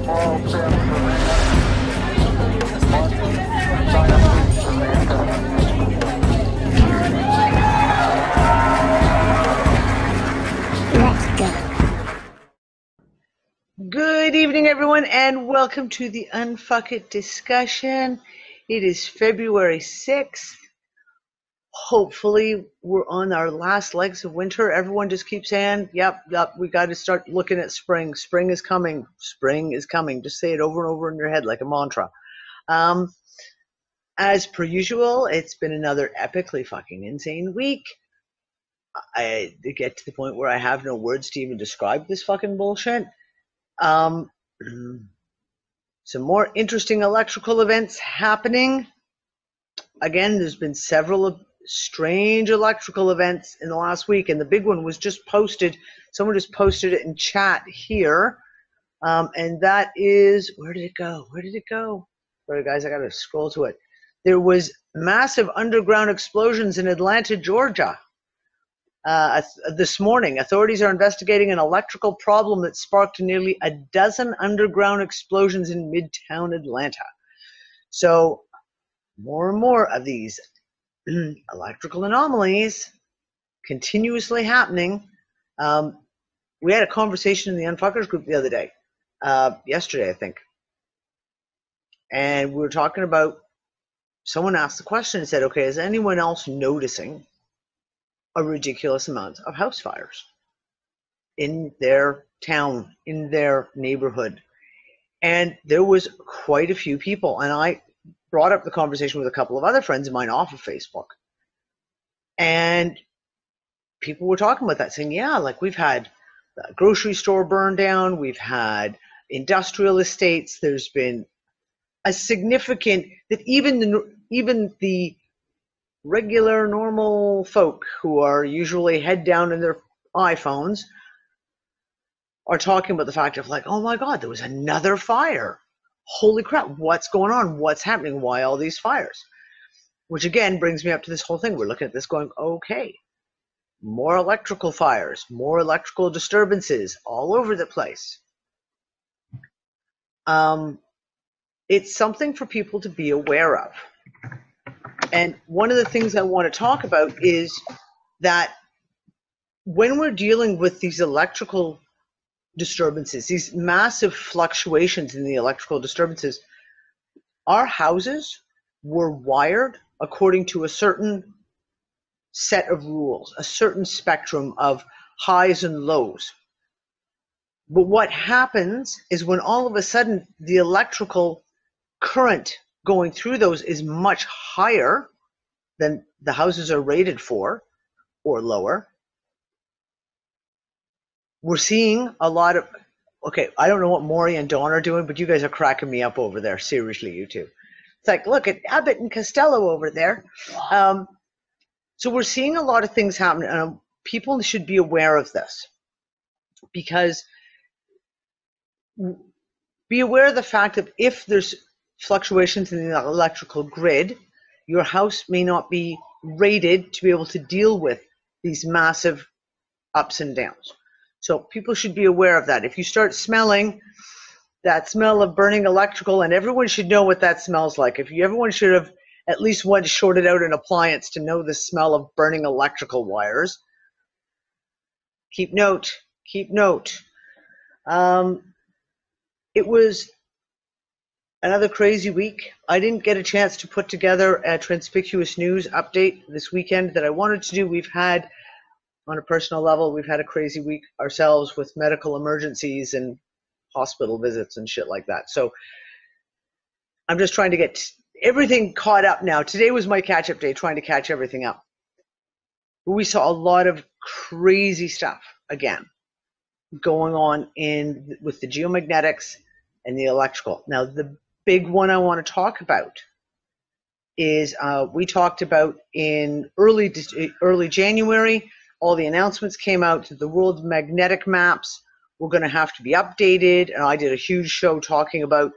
Good evening, everyone, and welcome to the UnFuckIt Discussion. It is February 6th. Hopefully, we're on our last legs of winter. Everyone just keeps saying, yep, we got to start looking at spring. Spring is coming. Spring is coming. Just say it over and over in your head like a mantra. As per usual, it's been another epically fucking insane week. I get to the point where I have no words to even describe this fucking bullshit. Some more interesting electrical events happening. Again, there's been several strange electrical events in the last week, and the big one was just posted. Someone just posted it in chat here, and that is, where did it go? Sorry, guys, I gotta scroll to it. There was massive underground explosions in Atlanta, Georgia. This morning, authorities are investigating an electrical problem that sparked nearly a dozen underground explosions in Midtown Atlanta. So, more and more of these electrical anomalies continuously happening. We had a conversation in the Unfuckers group the other day, yesterday, I think. And we were talking about, someone asked the question and said, okay, is anyone else noticing a ridiculous amount of house fires in their town, in their neighborhood? And there was quite a few people, and I brought up the conversation with a couple of other friends of mine off of Facebook, and people were talking about that, saying, yeah, like we've had a grocery store burn down, we've had industrial estates, there's been a significant, that even the regular, normal folk who are usually head down in their iPhones are talking about the fact of like, oh my God, there was another fire. Holy crap, what's going on? What's happening? Why all these fires? Which again brings me up to this whole thing. We're looking at this going, okay, more electrical fires, more electrical disturbances all over the place. It's something for people to be aware of. And one of the things I want to talk about is that when we're dealing with these electrical disturbances, these massive fluctuations in the electrical disturbances, our houses were wired according to a certain set of rules, a certain spectrum of highs and lows. But what happens is when all of a sudden the electrical current going through those is much higher than the houses are rated for, or lower, we're seeing a lot of, okay, I don't know what Maury and Dawn are doing, but you guys are cracking me up over there. Seriously, you two. It's like, look at Abbott and Costello over there. So we're seeing a lot of things happen. People should be aware of this, because be aware of the fact that if there's fluctuations in the electrical grid, your house may not be rated to be able to deal with these massive ups and downs. So people should be aware of that. If you start smelling that smell of burning electrical, and everyone should know what that smells like. Everyone should have at least once shorted out an appliance to know the smell of burning electrical wires. Keep note. It was another crazy week. I didn't get a chance to put together a Transpicuous News update this weekend that I wanted to do. We've had, on a personal level, we've had a crazy week ourselves with medical emergencies and hospital visits and shit like that. So I'm just trying to get everything caught up now. Today was my catch-up day, trying to catch everything up. But we saw a lot of crazy stuff, again, going on with the geomagnetics and the electrical. Now, the big one I want to talk about is we talked about in early January, all the announcements came out that the world magnetic maps were going to have to be updated, and I did a huge show talking about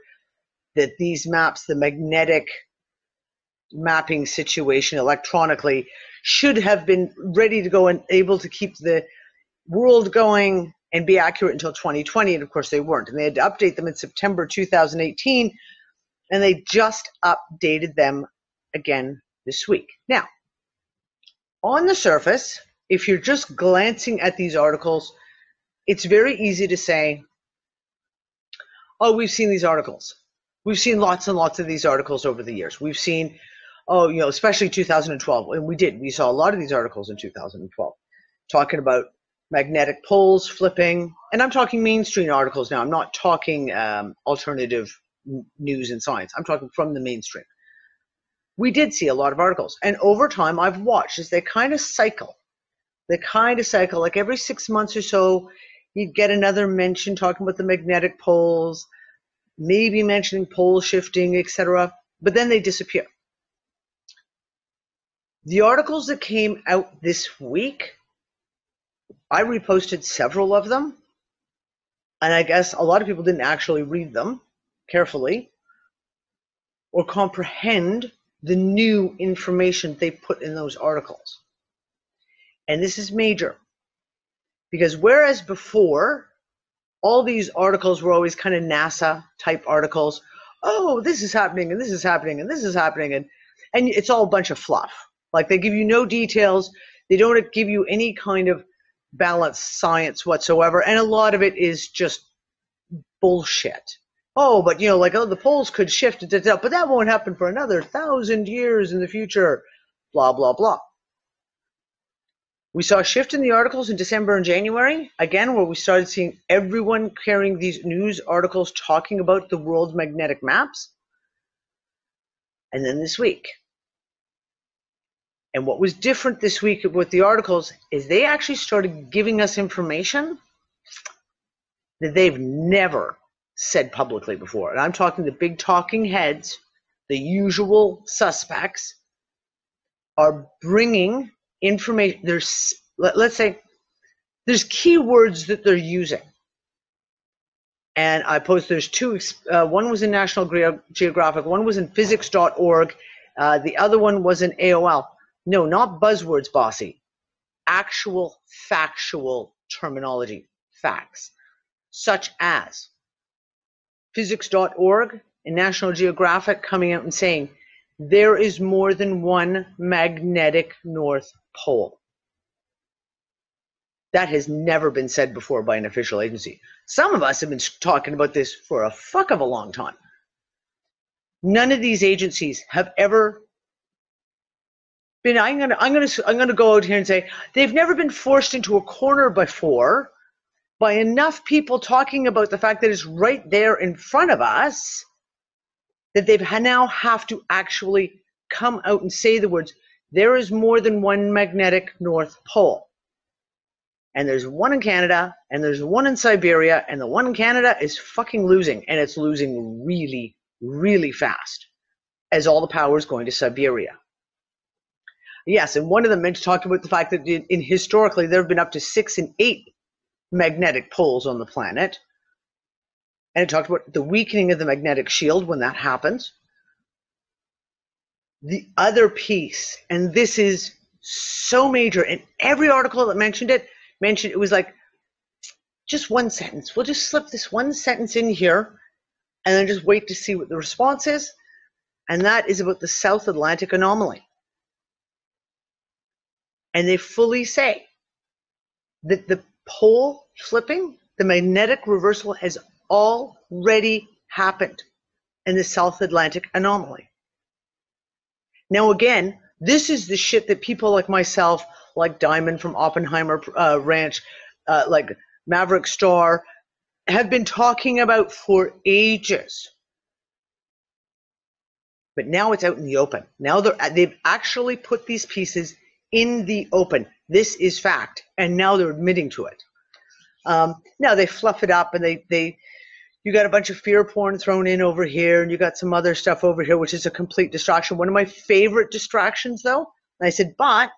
that these maps, the magnetic mapping situation electronically, should have been ready to go and able to keep the world going and be accurate until 2020. And of course they weren't. And they had to update them in September 2018. And they just updated them again this week. Now, on the surface, if you're just glancing at these articles, it's very easy to say, oh, we've seen these articles. We've seen lots and lots of these articles over the years. We've seen, oh, you know, especially 2012. And we saw a lot of these articles in 2012 talking about magnetic poles flipping. And I'm talking mainstream articles now. I'm not talking alternative news and science. I'm talking from the mainstream. We did see a lot of articles. And over time, I've watched as they kind of cycle. They kind of cycle. Like every 6 months or so, you'd get another mention talking about the magnetic poles, maybe mentioning pole shifting, etc. But then they disappear. The articles that came out this week, I reposted several of them. And I guess a lot of people didn't actually read them carefully or comprehend the new information they put in those articles. And this is major. Because whereas before, all these articles were always kind of NASA type articles. Oh, this is happening, and this is happening, and this is happening. And it's all a bunch of fluff. Like they give you no details. They don't give you any kind of balanced science whatsoever. And a lot of it is just bullshit. Oh, but you know, like, oh, the poles could shift, but that won't happen for another 1,000 years in the future. Blah, blah, blah. We saw a shift in the articles in December and January, again, where we started seeing everyone carrying these news articles talking about the world's magnetic maps. And then this week. And what was different this week with the articles is they actually started giving us information that they've never said publicly before. And I'm talking the big talking heads, the usual suspects, are bringing information. Let's say there's keywords that they're using. And I post there's two, one was in National Geographic, one was in physics.org, the other one was in AOL. No, not buzzwords, bossy. Actual factual terminology, facts, such as physics.org and National Geographic coming out and saying there is more than one magnetic North Pole. That has never been said before by an official agency. Some of us have been talking about this for a fuck of a long time. None of these agencies have ever been, I'm gonna go out here and say, they've never been forced into a corner before by enough people talking about the fact that it's right there in front of us that they now have to actually come out and say the words, there is more than one magnetic North Pole. And there's one in Canada, and there's one in Siberia, and the one in Canada is fucking losing, and it's losing really, really fast as all the power is going to Siberia. Yes, and one of them talked about the fact that historically there have been up to 6 and 8 magnetic poles on the planet. And it talked about the weakening of the magnetic shield when that happens. The other piece, and this is so major, and every article that mentioned it was like, just one sentence. We'll just slip this one sentence in here and then just wait to see what the response is. And that is about the South Atlantic anomaly. And they fully say that the pole flipping, the magnetic reversal has already happened in the South Atlantic anomaly. Now again, this is the shit that people like myself, like Diamond from Oppenheimer Ranch, like Maverick Star, have been talking about for ages. But now it's out in the open. Now they've actually put these pieces in the open. This is fact, and now they're admitting to it. Now they fluff it up, and you got a bunch of fear porn thrown in over here, and you got some other stuff over here, which is a complete distraction. One of my favorite distractions, though, and I said, but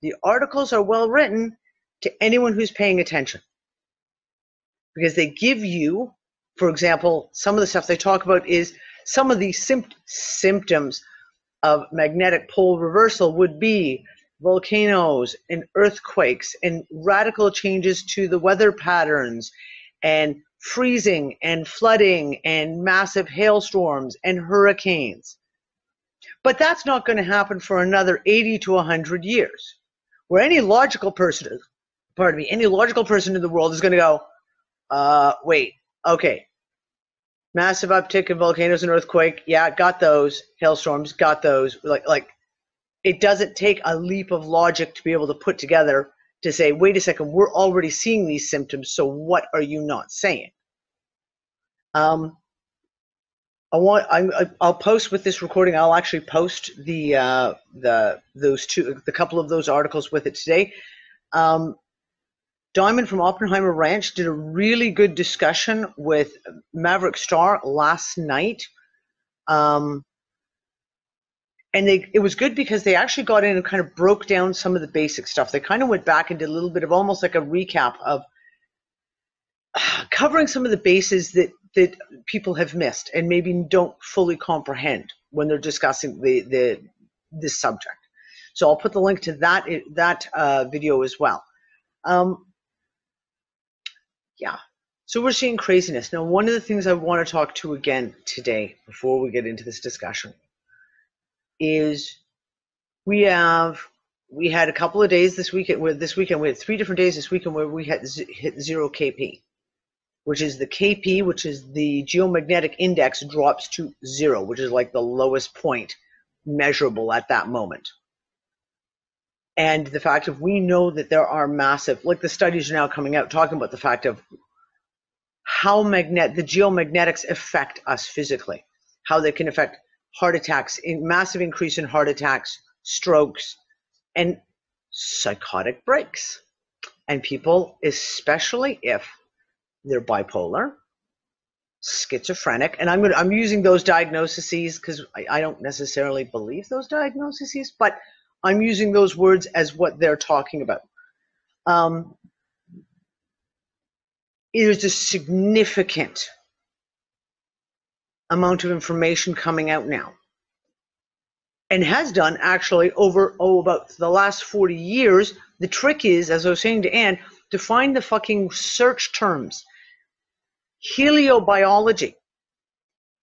the articles are well written to anyone who's paying attention, because they give you, for example, some of the stuff they talk about is some of the symptoms of magnetic pole reversal would be volcanoes and earthquakes and radical changes to the weather patterns and freezing and flooding and massive hailstorms and hurricanes. But that's not going to happen for another 80 to 100 years, where any logical person in the world is going to go, wait, okay, massive uptick in volcanoes and earthquake, yeah, got those. Hailstorms, got those. Like it doesn't take a leap of logic to be able to put together to say, wait a second, we're already seeing these symptoms, so what are you not saying? I'll post with this recording. I'll actually post the couple of those articles with it today. Diamond from Oppenheimer Ranch did a really good discussion with Maverick Star last night. And it was good because they actually got in and kind of broke down some of the basic stuff. They kind of went back and did a little bit of almost like a recap of covering some of the bases that people have missed and maybe don't fully comprehend when they're discussing this subject. So I'll put the link to that video as well. Yeah, so we're seeing craziness. Now, one of the things I want to talk to again today before we get into this discussion is we had a couple of days this weekend. We had 3 different days this weekend where we had hit 0 kp, which is the KP, which is the geomagnetic index, drops to 0, which is like the lowest point measurable at that moment. And the fact of we know that there are massive, like the studies are now coming out talking about the fact of how the geomagnetics affect us physically, how they can affect heart attacks, massive increase in heart attacks, strokes, and psychotic breaks. And people, especially if they're bipolar, schizophrenic, and I'm using those diagnoses because I don't necessarily believe those diagnoses, but I'm using those words as what they're talking about. It is a significant amount of information coming out now, and has done actually over about the last 40 years. The trick is, as I was saying to Anne, to find the fucking search terms. Heliobiology.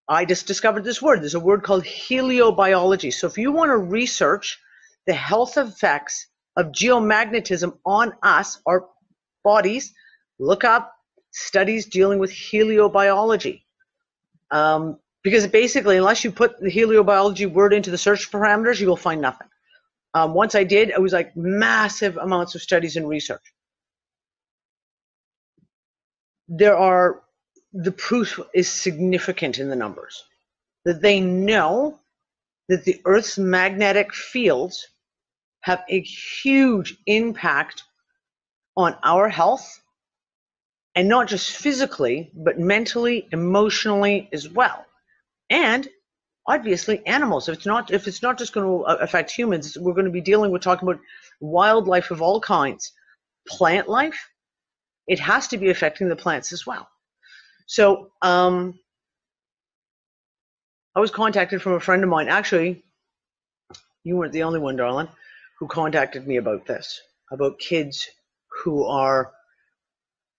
I just discovered this word. There's a word called heliobiology. So if you want to research the health effects of geomagnetism on us, our bodies, look up studies dealing with heliobiology. Because basically, unless you put the heliobiology word into the search parameters, you will find nothing. Once I did, it was like massive amounts of studies and research. The proof is significant in the numbers, that they know that the Earth's magnetic fields have a huge impact on our health, and not just physically, but mentally, emotionally as well. And obviously animals. If it's not just going to affect humans, we're going to be talking about wildlife of all kinds. Plant life, it has to be affecting the plants as well. So I was contacted from a friend of mine. Actually, you weren't the only one, darling, who contacted me about this, about kids who are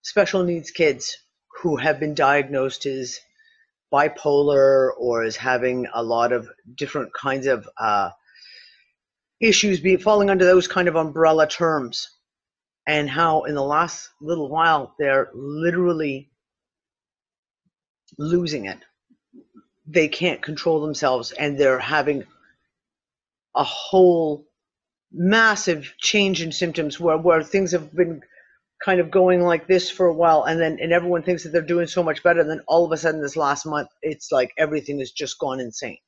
special needs kids who have been diagnosed as bipolar or as having a lot of different kinds of issues falling under those kind of umbrella terms, and how in the last little while they're literally losing it. They can't control themselves, and they're having a whole massive change in symptoms where things have been kind of going like this for a while, and everyone thinks that they're doing so much better, and then all of a sudden this last month it's like everything has just gone insane.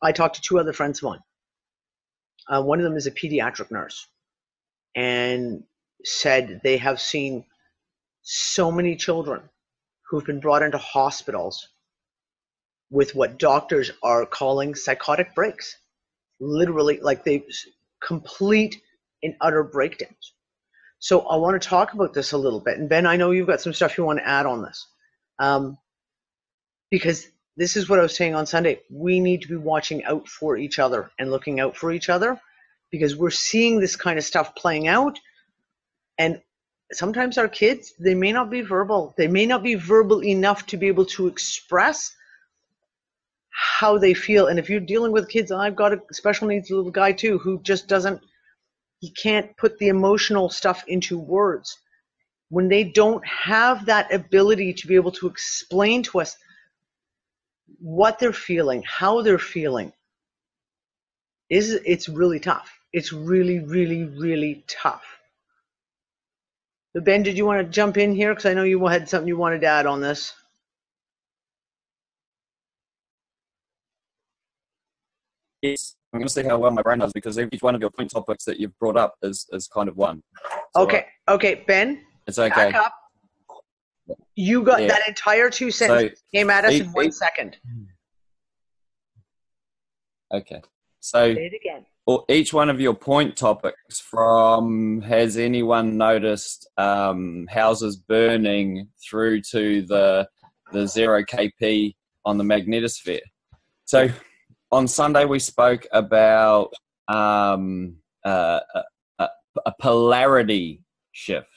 I talked to 2 other friends of mine. One of them is a pediatric nurse, and said they have seen so many children who've been brought into hospitals with what doctors are calling psychotic breaks. Literally, like they complete and utter breakdowns. So I want to talk about this a little bit. And Ben, I know you've got some stuff you want to add on this. Because this is what I was saying on Sunday. We need to be watching out for each other and looking out for each other. because we're seeing this kind of stuff playing out. And sometimes our kids, they may not be verbal. They may not be verbal enough to be able to express how they feel. And if you're dealing with kids, I've got a special needs little guy too, who just doesn't, he can't put the emotional stuff into words. When they don't have that ability to be able to explain to us what they're feeling, how they're feeling, it's really tough. It's really, really, really tough. So Ben, did you want to jump in here? Because I know you had something you wanted to add on this. Yes, I'm going to see how well my brain does, because each one of your point topics that you've brought up is kind of one. So okay, Ben. It's okay. Back up. You got that entire 2 sentences came at us in 1 second. Okay. So say it again. Each one of your point topics, from has anyone noticed houses burning through to the 0 kp on the magnetosphere. So on Sunday we spoke about a polarity shift.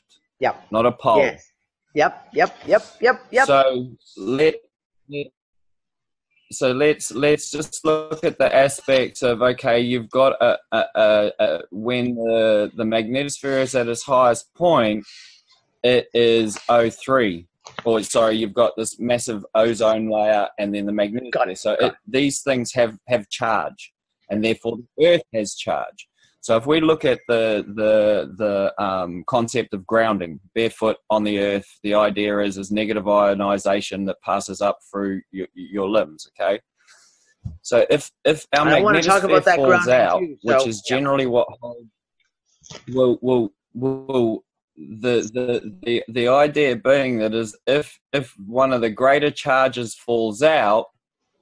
Yep. Not a pole. Yes. Yep. So let's just look at the aspects of, okay, you've got when the magnetosphere is at its highest point, it is O3. Or sorry, you've got this massive ozone layer and then the magnetosphere. So these things have charge, and therefore the Earth has charge. So if we look at the concept of grounding, barefoot on the Earth, the idea is negative ionization that passes up through your limbs. Okay, so if our magnetosphere falls out, which is generally what the idea being that is if one of the greater charges falls out,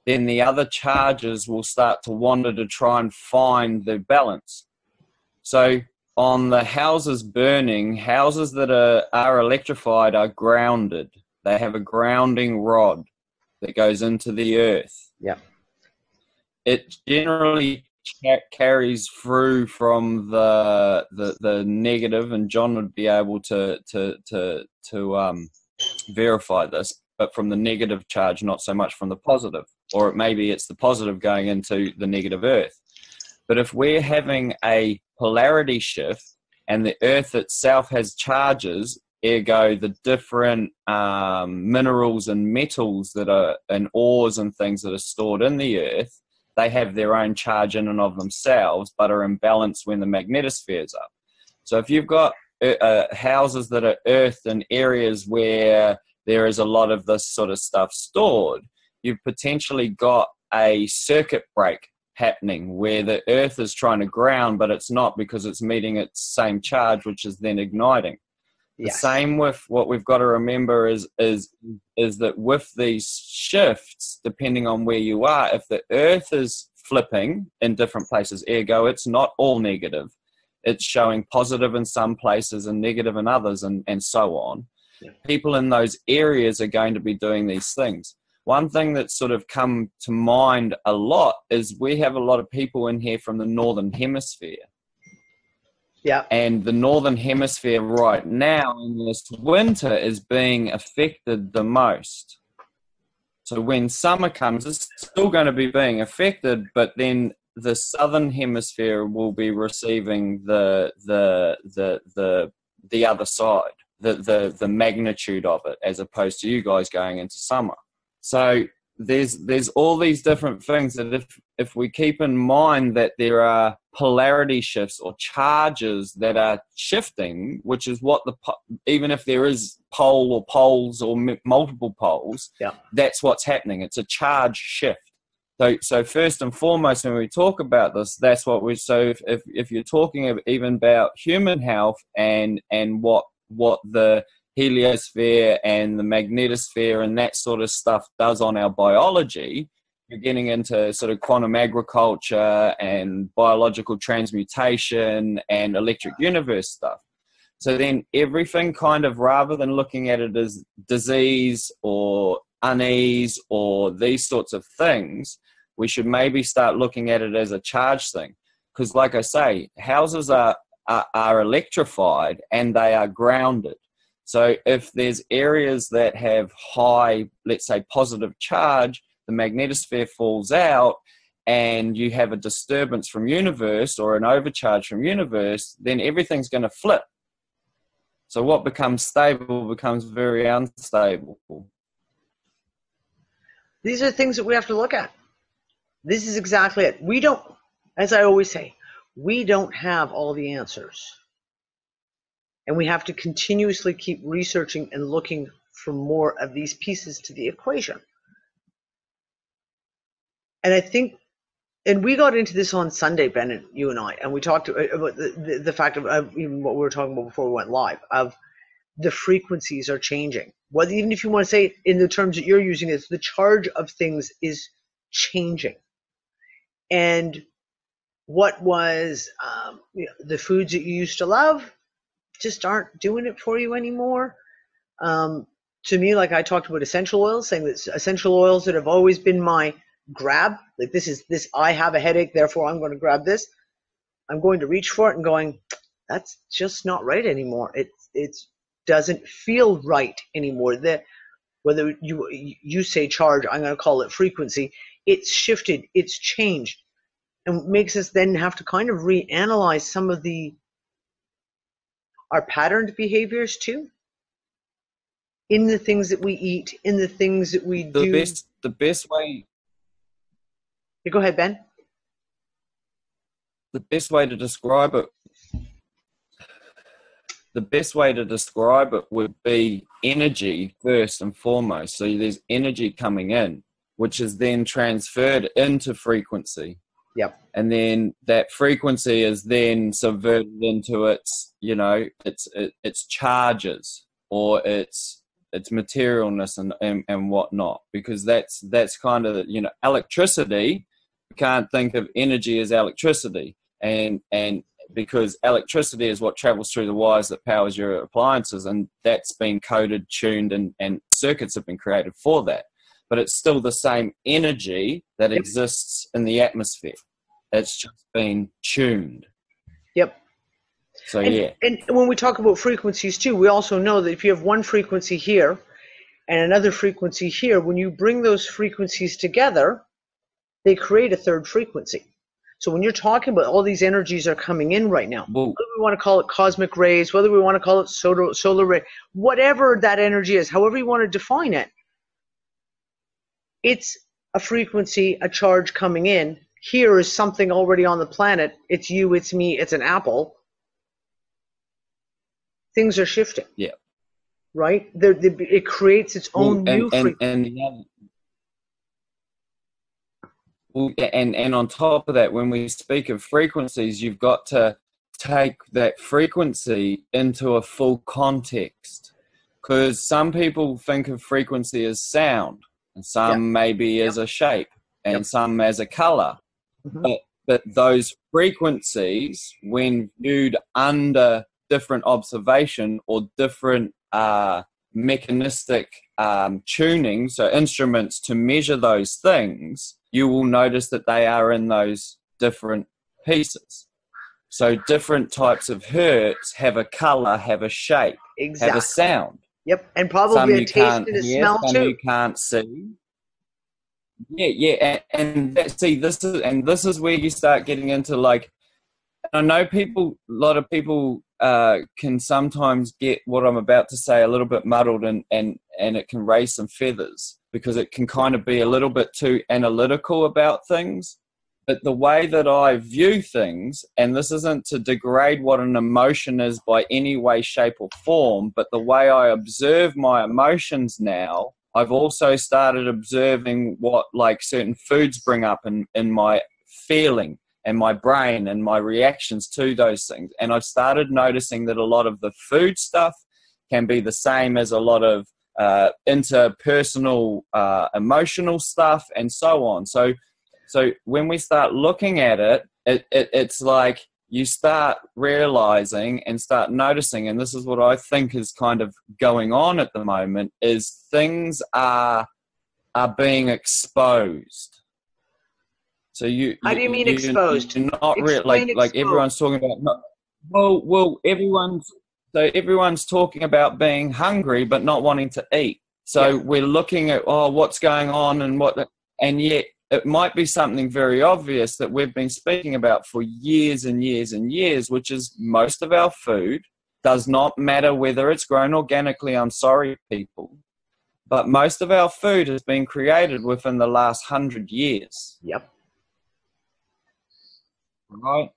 then the other charges will start to wander to try and find the balance. So on the houses burning, houses that are electrified are grounded. They have a grounding rod that goes into the earth. Yeah. It generally carries through from the negative, and John would be able to verify this, but from the negative charge, not so much from the positive. Or maybe it's the positive going into the negative earth. But if we're having a polarity shift and the earth itself has charges, ergo the different minerals and metals that are, and ores and things that are stored in the earth, they have their own charge in and of themselves, but are in balance when the magnetosphere is up. So if you've got houses that are earthed in areas where there is a lot of this sort of stuff stored, you've potentially got a circuit break happening where the earth is trying to ground, but it's not, because it's meeting its same charge, which is then igniting. Yes. The same with what we've got to remember is that with these shifts, depending on where you are, if the earth is flipping in different places, ergo it's not all negative, it's showing positive in some places and negative in others, and so on. Yeah. People in those areas are going to be doing these things. One thing that's sort of come to mind a lot is we have a lot of people in here from the Northern Hemisphere. Yeah. And the Northern Hemisphere right now in this winter is being affected the most. So when summer comes, it's still going to be being affected, but then the Southern Hemisphere will be receiving the other side, the magnitude of it, as opposed to you guys going into summer. So there's all these different things that if we keep in mind that there are polarity shifts or charges that are shifting, which is what even if there is pole or poles or multiple poles, that's what's happening. It's a charge shift. So first and foremost, when we talk about this, that's what if you're talking even about human health and what the heliosphere and the magnetosphere and that sort of stuff does on our biology, you're getting into sort of quantum agriculture and biological transmutation and electric universe stuff. So then everything kind of, rather than looking at it as disease or unease or these sorts of things, we should maybe start looking at it as a charge thing. because like I say, houses are electrified and they are grounded. So if there's areas that have high, let's say, positive charge, the magnetosphere falls out and you have a disturbance from universe or an overcharge from universe, then everything's going to flip. So what becomes stable becomes very unstable. These are things that we have to look at. This is exactly it. We don't, as I always say, we don't have all the answers. And we have to continuously keep researching and looking for more of these pieces to the equation. And I think, and we got into this on Sunday, Ben, you and I, and we talked about the fact of even what we were talking about before we went live, of the frequencies are changing. Whether, even if you want to say it in the terms that you're using, it's the charge of things is changing. And what was the foods that you used to love just aren't doing it for you anymore. To me, like I talked about essential oils, saying that essential oils that have always been my grab, like this, I have a headache, therefore I'm going to grab this. I'm going to reach for it and going, that's just not right anymore. It doesn't feel right anymore. Whether you say charge, I'm going to call it frequency. It's shifted, it's changed, and makes us then have to kind of reanalyze some of our patterned behaviors too, in the things that we eat, in the things that we do. The best way. Go ahead, Ben. The best way to describe it. The best way to describe it would be energy first and foremost. So there's energy coming in, which is then transferred into frequency. Yep. And then that frequency is then subverted into its charges or its materialness and whatnot, because that's kind of, electricity. You can't think of energy as electricity, and because electricity is what travels through the wires that powers your appliances, and that's been coded, tuned, and circuits have been created for that. But it's still the same energy that exists in the atmosphere. It's just been tuned. Yep. So, And when we talk about frequencies too, we also know that if you have one frequency here and another frequency here, when you bring those frequencies together, they create a third frequency. So when you're talking about all these energies are coming in right now, whether we want to call it cosmic rays, whether we want to call it solar ray, whatever that energy is, however you want to define it, it's a frequency, a charge coming in. Here is something already on the planet. It's you, it's me, it's an apple. Things are shifting. Yeah. Right? It creates its own new frequency. And on top of that, when we speak of frequencies, you've got to take that frequency into a full context, because some people think of frequency as sound, and some maybe as a shape, and some as a color. Mm-hmm. But those frequencies, when viewed under different observation or different mechanistic tuning, so instruments to measure those things, you will notice that they are in those different pieces. So different types of hertz have a color, have a shape, have a sound. Yep, and probably a taste and a smell too. Some you can't see. Yeah, and this is where you start getting into, like, I know a lot of people can sometimes get what I'm about to say a little bit muddled, and it can raise some feathers, because it can kind of be a little bit too analytical about things. But the way that I view things, and this isn't to degrade what an emotion is by any way, shape or form, but the way I observe my emotions now, I've also started observing what, like, certain foods bring up in my feeling and my brain and my reactions to those things. And I've started noticing that a lot of the food stuff can be the same as a lot of interpersonal emotional stuff and so on. So when we start looking at it, it's like you start realizing and start noticing, and this is what I think is kind of going on at the moment, is things are being exposed. So you How do you mean exposed? you're not really Explain like exposed. everyone's talking about. Not, well, everyone's talking about being hungry but not wanting to eat. So Yes. we're looking at what's going on and yet it might be something very obvious that we've been speaking about for years and years and years, which is most of our food does not matter whether it's grown organically. I'm sorry, people, but most of our food has been created within the last 100 years. Yep. Right.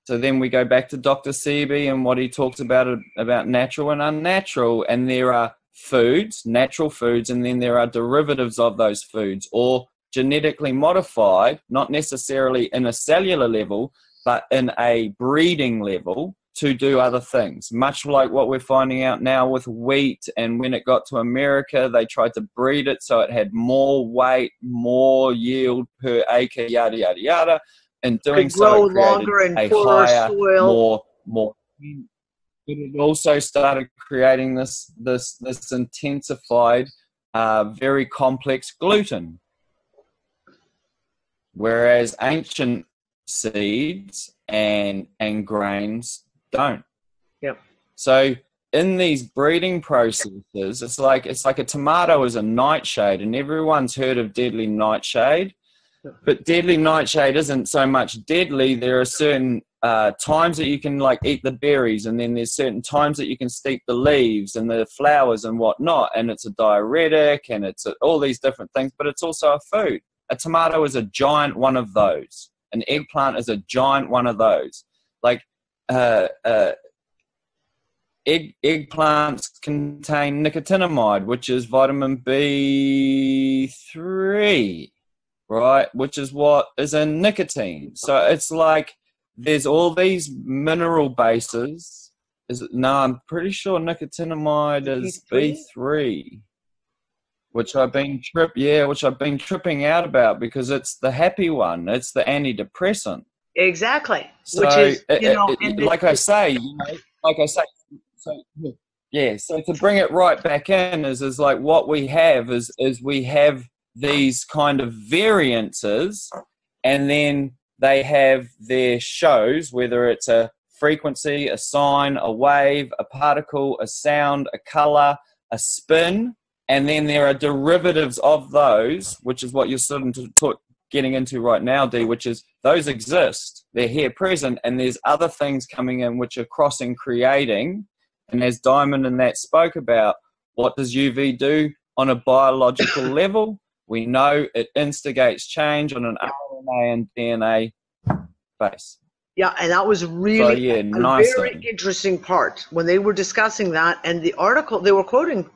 So then we go back to Dr. Sebi and what he talks about natural and unnatural. And there are foods, natural foods, and then there are derivatives of those foods or genetically modified, not necessarily in a cellular level, but in a breeding level to do other things. Much like what we're finding out now with wheat. And when it got to America, they tried to breed it so it had more weight, more yield per acre, yada, yada, yada. And doing so, it created a higher, soil. more. But it also started creating this intensified, very complex gluten. Whereas ancient seeds and grains don't. Yep. So in these breeding processes, it's like a tomato is a nightshade, and everyone's heard of deadly nightshade. But deadly nightshade isn't so much deadly. There are certain times that you can like eat the berries, and then there's certain times that you can steep the leaves and the flowers and whatnot. And it's a diuretic, and it's all these different things. But it's also a food. A tomato is a giant one of those. An eggplant is a giant one of those. Like eggplants contain nicotinamide, which is vitamin B3. Right, which is what is in nicotine. So it's like there's all these mineral bases. I'm pretty sure nicotinamide is B3, which I've been tripping out about because it's the happy one. It's the antidepressant. Exactly. So which is, So to bring it right back in is like what we have is we have these kind of variances, and then they have their shows, whether it's a frequency, a sine, a wave, a particle, a sound, a color, a spin, and then there are derivatives of those, which is what you're sort of getting into right now, Dee, which is those exist, they're here present, and there's other things coming in which are crossing, creating, and as Diamond and that spoke about, what does UV do on a biological level? We know it instigates change on an RNA and DNA base. Yeah, and that was really a very interesting part when they were discussing that. And the article they were quoting,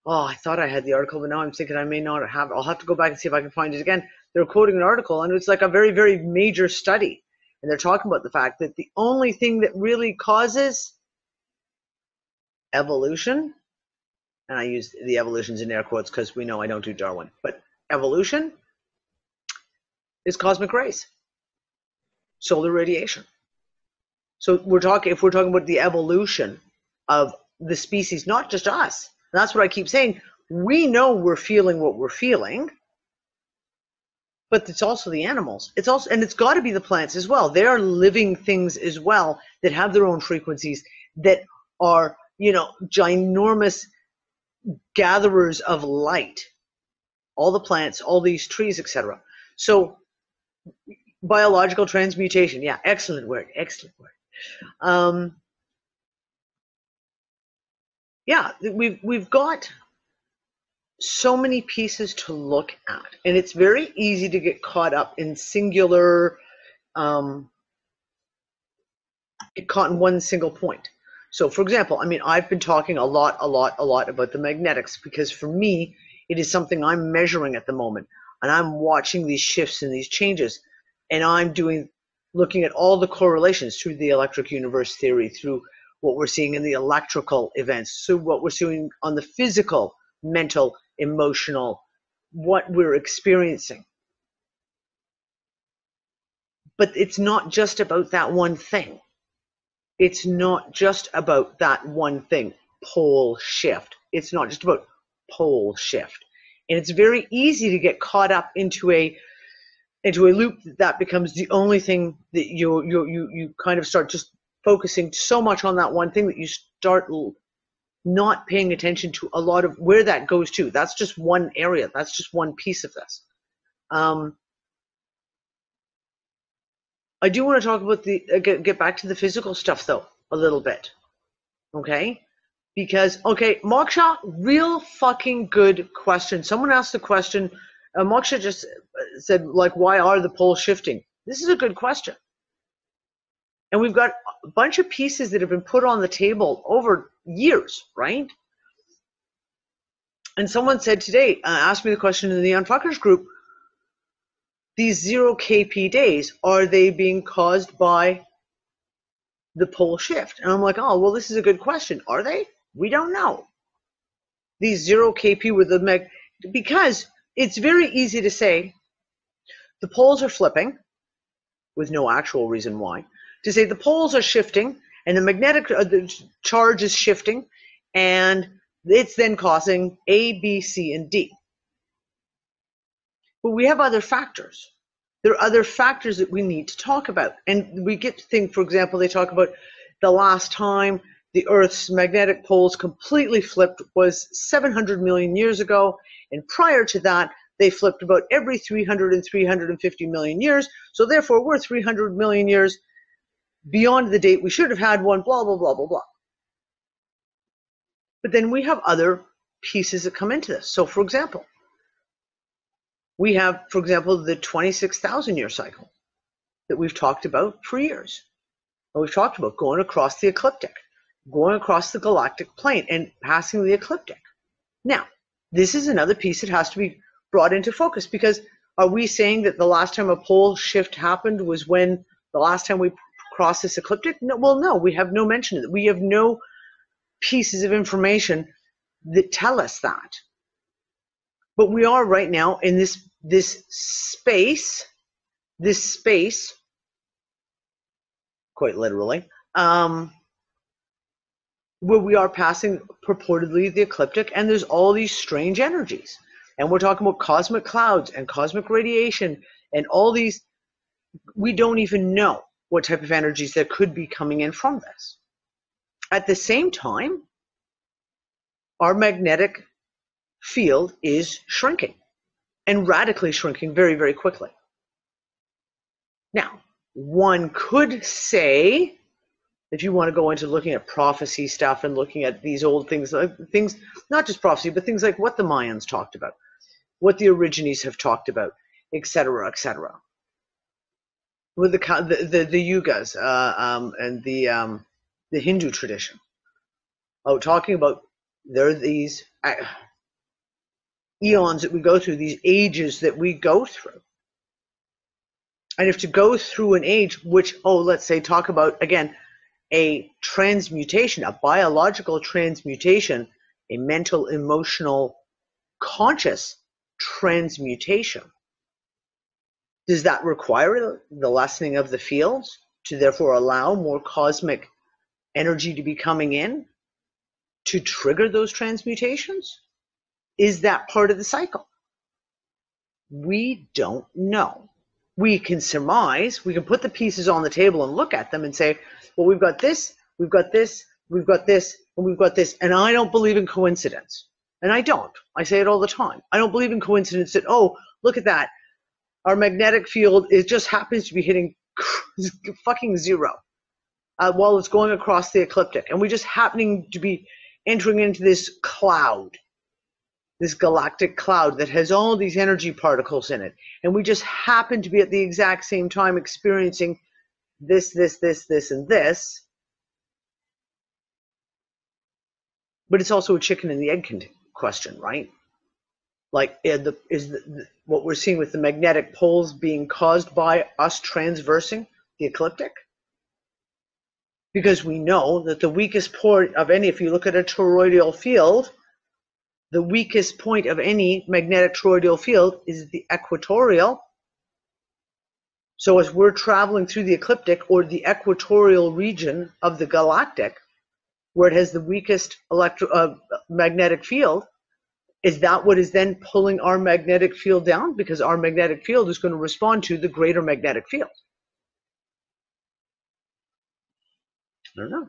I thought I had the article, but now I'm thinking I may not have. I'll have to go back and see if I can find it again. They were quoting an article, and it's like a very, very major study. And they're talking about the fact that the only thing that really causes evolution, and I use the evolutions in air quotes because we know I don't do Darwin, but evolution is cosmic rays, solar radiation. So if we're talking about the evolution of the species, not just us. That's what I keep saying. We know we're feeling what we're feeling, but it's also the animals. And it's got to be the plants as well. They are living things as well that have their own frequencies that are, ginormous gatherers of light. All the plants, all these trees, etc. So biological transmutation, yeah, excellent word. Yeah, we've got so many pieces to look at, and it's very easy to get caught up in singular, get caught in one single point. So, for example, I've been talking a lot about the magnetics because for me, it is something I'm measuring at the moment, and I'm watching these shifts and these changes, and I'm looking at all the correlations through the electric universe theory, through what we're seeing in the electrical events, through what we're seeing on the physical, mental, emotional, what we're experiencing. But it's not just about that one thing. It's not just about that one thing, pole shift. It's not just about pole shift. And it's very easy to get caught up into an into a loop that becomes the only thing that you kind of start just focusing so much on that one thing that you start not paying attention to a lot of where that goes to. That's just one area. That's just one piece of this. I do want to talk about get back to the physical stuff though a little bit, okay? Because Moksha, real fucking good question. Someone asked the question. Moksha just said, like, why are the poles shifting? This is a good question. And we've got a bunch of pieces that have been put on the table over years, right? And someone said today, asked me the question in the UnFuckers group, these 0 KP days, are they being caused by the pole shift? And I'm like, oh, well, this is a good question. Are they? We don't know. These 0 KP with the because it's very easy to say the poles are flipping with no actual reason why. To say the poles are shifting and the magnetic the charge is shifting and it's then causing A, B, C, and D. But we have other factors. There are other factors that we need to talk about. And we get to think, for example, they talk about the last time the Earth's magnetic poles completely flipped was 700 million years ago. And prior to that, they flipped about every 300 and 350 million years. So therefore, we're 300 million years beyond the date we should have had one, blah, blah, blah, blah, blah. But then we have other pieces that come into this. So for example, we have, for example, the 26,000 year cycle that we've talked about for years. And we've talked about going across the ecliptic, going across the galactic plane and passing the ecliptic. Now, this is another piece that has to be brought into focus, because are we saying that the last time a pole shift happened was when the last time we crossed this ecliptic? No, well, no, we have no mention of it. We have no pieces of information that tell us that. But we are right now in this space, quite literally, where we are passing purportedly the ecliptic, and there's all these strange energies. And we're talking about cosmic clouds and cosmic radiation and all these. We don't even know what type of energies that could be coming in from this. At the same time, our magnetic field is shrinking, and radically shrinking very, very quickly. Now, one could say, if you want to go into looking at prophecy stuff and looking at these old things, not just prophecy, but things like what the Mayans talked about, what the Origines have talked about, etc., etc. With the yugas and the Hindu tradition. Oh, talking about there are these eons that we go through, these ages that we go through. And if to go through an age, which, let's say, talk about, again, a transmutation, a biological transmutation, a mental, emotional, conscious transmutation. Does that require the lessening of the fields to therefore allow more cosmic energy to be coming in to trigger those transmutations? Is that part of the cycle? We don't know. We can surmise, we can put the pieces on the table and look at them and say, well, we've got this, we've got this, we've got this, and we've got this. And I don't believe in coincidence. And I don't. I say it all the time. I don't believe in coincidence that, look at that. Our magnetic field, it just happens to be hitting fucking zero while it's going across the ecliptic. And we're just happening to be entering into this cloud, this galactic cloud that has all these energy particles in it. And we just happen to be at the exact same time experiencing this, and this. But it's also a chicken and the egg question, right? Like, what we're seeing with the magnetic poles being caused by us transversing the ecliptic? Because we know that the weakest point of any, if you look at a toroidal field, the weakest point of any magnetic toroidal field is the equatorial. So as we're traveling through the ecliptic or the equatorial region of the galactic, where it has the weakest magnetic field, Is that what is then pulling our magnetic field down? Because our magnetic field is going to respond to the greater magnetic field. I don't know.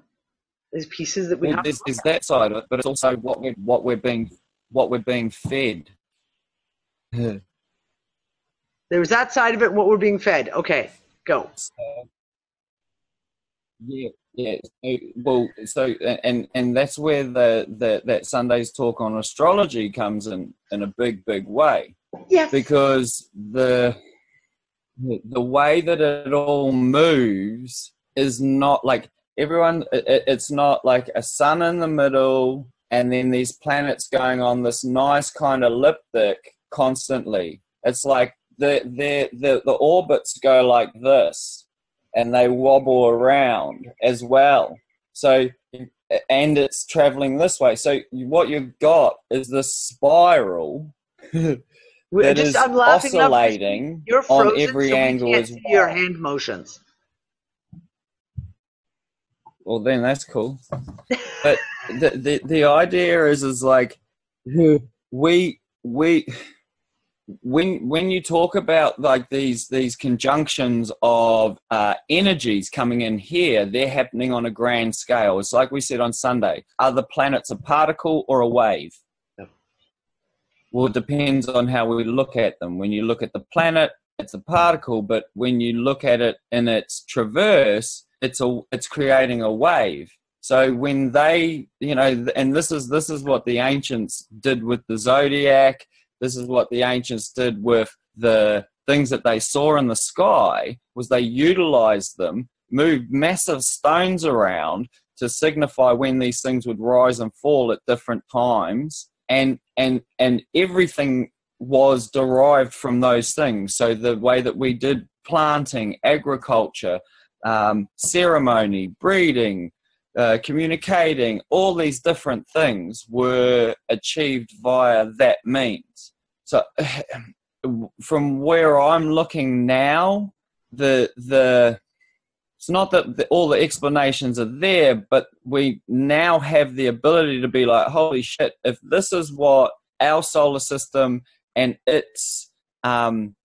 There's pieces that we have. There's that side of it, but it's also what we're being fed. There's that side of it, what we're being fed. Okay, go. Yeah. And that's where that Sunday's talk on astrology comes in a big way. Yes. Because the way that it all moves is not like everyone. It's not like a sun in the middle and then these planets going on this nice kind of elliptic constantly. It's like the orbits go like this and they wobble around as well. So, and it's traveling this way. So what you've got is this spiral that is oscillating You're frozen, on every angle as well. Your hand motions. Well, then that's cool. But the idea is like when you talk about like these conjunctions of energies coming in here, they're happening on a grand scale. It's like we said on Sunday. Are the planets a particle or a wave? Yep. Well, it depends on how we look at them. When you look at the planet, it's a particle, but when you look at it in its traverse, it's creating a wave. So when they, and this is what the ancients did with the zodiac. This is what the ancients did with the things that they saw in the sky, was they utilized them, moved massive stones around to signify when these things would rise and fall at different times. And everything was derived from those things. So the way that we did planting, agriculture, ceremony, breeding, communicating, all these different things were achieved via that means. So from where I'm looking now, it's not that all the explanations are there, but we now have the ability to be like, holy shit, if this is what our solar system and its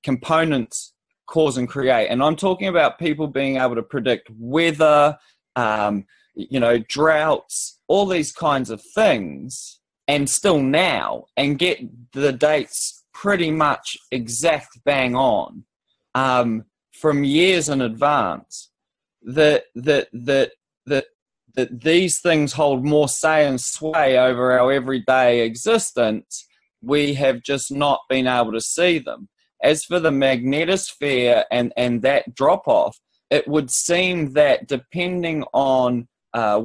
components cause and create, and I'm talking about people being able to predict weather, droughts, all these kinds of things, and still now, and get the dates pretty much exact bang on from years in advance. That these things hold more say and sway over our everyday existence. We have just not been able to see them. As for the magnetosphere and that drop-off, it would seem that depending on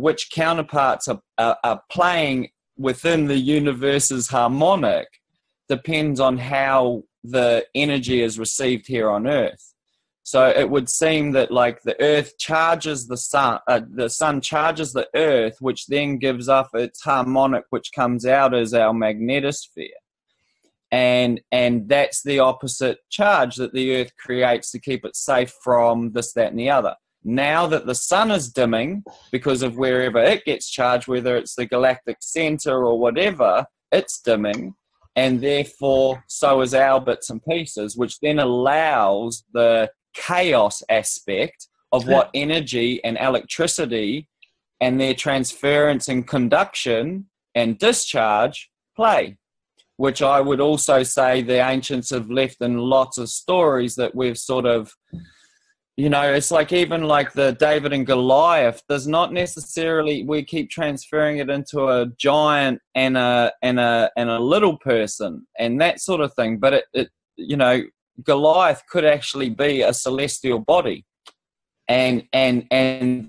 which counterparts are playing within the universe's harmonic, depends on how the energy is received here on Earth. So it would seem that like the Earth charges the sun charges the Earth, which then gives off its harmonic, which comes out as our magnetosphere. And that's the opposite charge that the Earth creates to keep it safe from this, that, and the other. Now that the sun is dimming because of wherever it gets charged, whether it's the galactic center or whatever, it's dimming, and therefore so is our bits and pieces, which then allows the chaos aspect of what energy and electricity and their transference and conduction and discharge play. Which I would also say the ancients have left in lots of stories that we've sort of, it's like even like the David and Goliath does not necessarily, we keep transferring it into a giant and a little person and that sort of thing. But it Goliath could actually be a celestial body and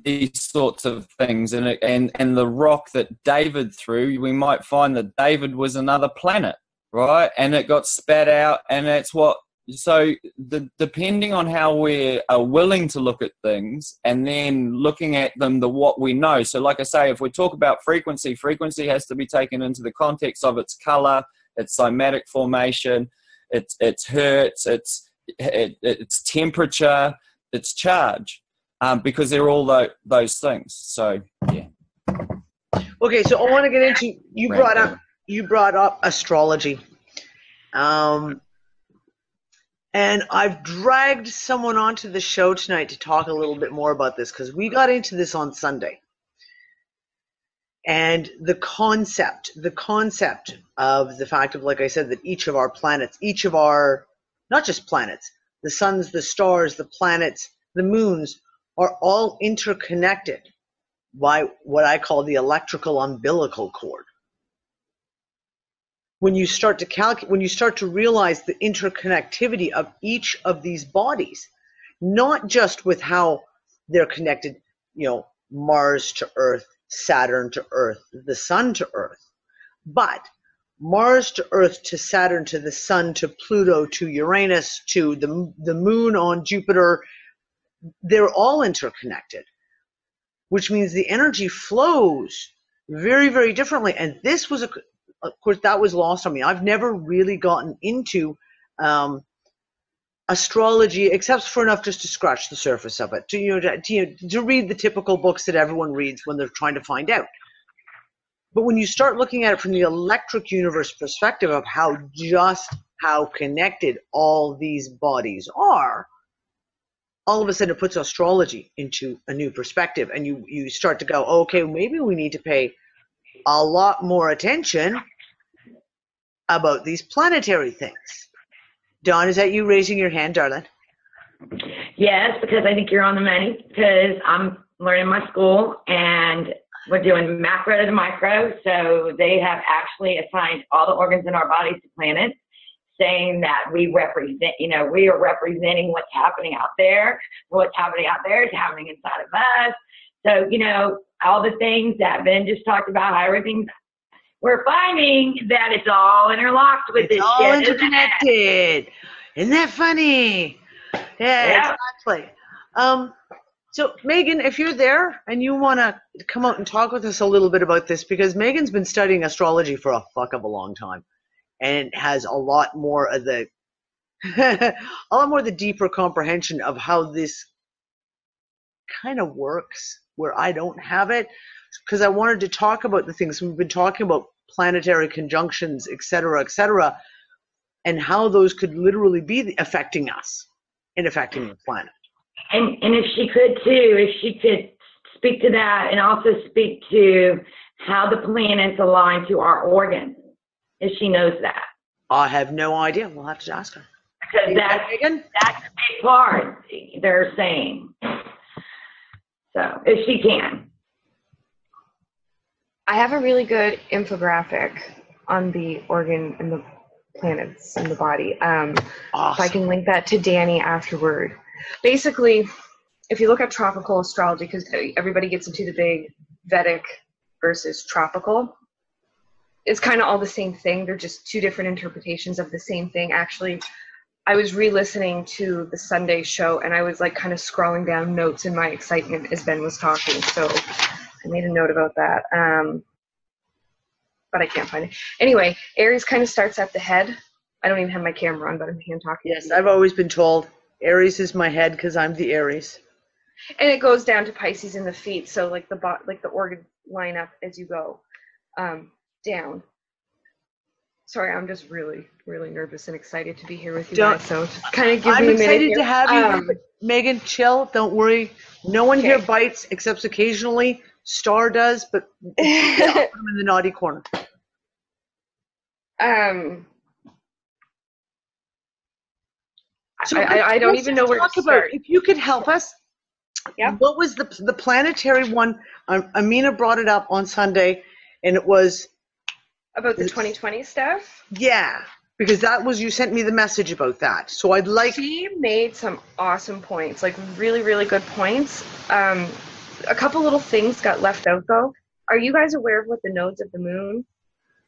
these sorts of things. And the rock that David threw, we might find that David was another planet, right? And it got spat out, and that's what. So depending on how we are willing to look at things, and then looking at them, what we know. So, like I say, if we talk about frequency has to be taken into the context of its color, its cymatic formation, its hertz, its temperature, its charge. Because they're all those things. So, yeah. Okay, so I want to get into, you brought you brought up astrology. And I've dragged someone onto the show tonight to talk a little bit more about this, because we got into this on Sunday. And the concept of the fact of, like I said, that each of our planets, not just planets, the suns, the stars, the planets, the moons, are all interconnected by what I call the electrical umbilical cord. When you start to realize the interconnectivity of each of these bodies, not just with how they're connected, Mars to Earth, Saturn to Earth, the Sun to Earth, but Mars to Earth to Saturn to the Sun to Pluto to Uranus to the Moon on Jupiter, they're all interconnected, which means the energy flows very, very differently. And this was, of course, that was lost on me. I've never really gotten into astrology, except for enough just to scratch the surface of it, to read the typical books that everyone reads when they're trying to find out. But when you start looking at it from the electric universe perspective of how connected all these bodies are, all of a sudden it puts astrology into a new perspective, and you start to go, okay, maybe we need to pay a lot more attention about these planetary things. Dawn, is that you raising your hand, darling? Yes, because I think you're on the money, because I'm learning my school and we're doing macro to micro. So they have actually assigned all the organs in our bodies to planets, saying that we represent, we are representing what's happening out there. What's happening out there is happening inside of us. So, all the things that Ben just talked about, how everything's, we're finding that it's all interlocked with this shit. It's all interconnected. Isn't that funny? Yeah, exactly. So Meghan, if you're there and you want to come out and talk with us a little bit about this, because Meghan's been studying astrology for a fuck of a long time, and has a lot more of the deeper comprehension of how this kind of works, where I don't have it, because I wanted to talk about the things we've been talking about, planetary conjunctions, et cetera, and how those could literally be affecting us and affecting the planet. And if she could too, if she could speak to that, and also speak to how the planets align to our organs, if she knows that. I have no idea. We'll have to ask her. Because that's a big part, they're saying. So, if she can. I have a really good infographic on the organ and the planets in the body. Awesome. If I can link that to Danny afterward. Basically, if you look at tropical astrology, because everybody gets into the big Vedic versus tropical, it's kind of all the same thing. They're just two different interpretations of the same thing. Actually, I was re-listening to the Sunday show, and I was like kind of scrolling down notes in my excitement as Ben was talking. So I made a note about that. But I can't find it. Anyway, Aries kind of starts at the head. I don't even have my camera on, but I'm hand talking. Yes, I've always been told Aries is my head because I'm the Aries. And it goes down to Pisces in the feet. So like the organ line up as you go down. Sorry, I'm just really, really nervous and excited to be here with you guys. So just kind of give me a minute. I'm excited to have you. Meghan, chill. Don't worry. No one here bites except occasionally. Star does, but I'm in the naughty corner. So I don't even know where to start. If you could help us, what was the planetary one? Amina brought it up on Sunday, and it was about the 2020 stuff. Yeah, because that was, you sent me the message about that. So I'd like. She made some awesome points, like really, really good points. A couple little things got left out though. Are you guys aware of what the nodes of the moon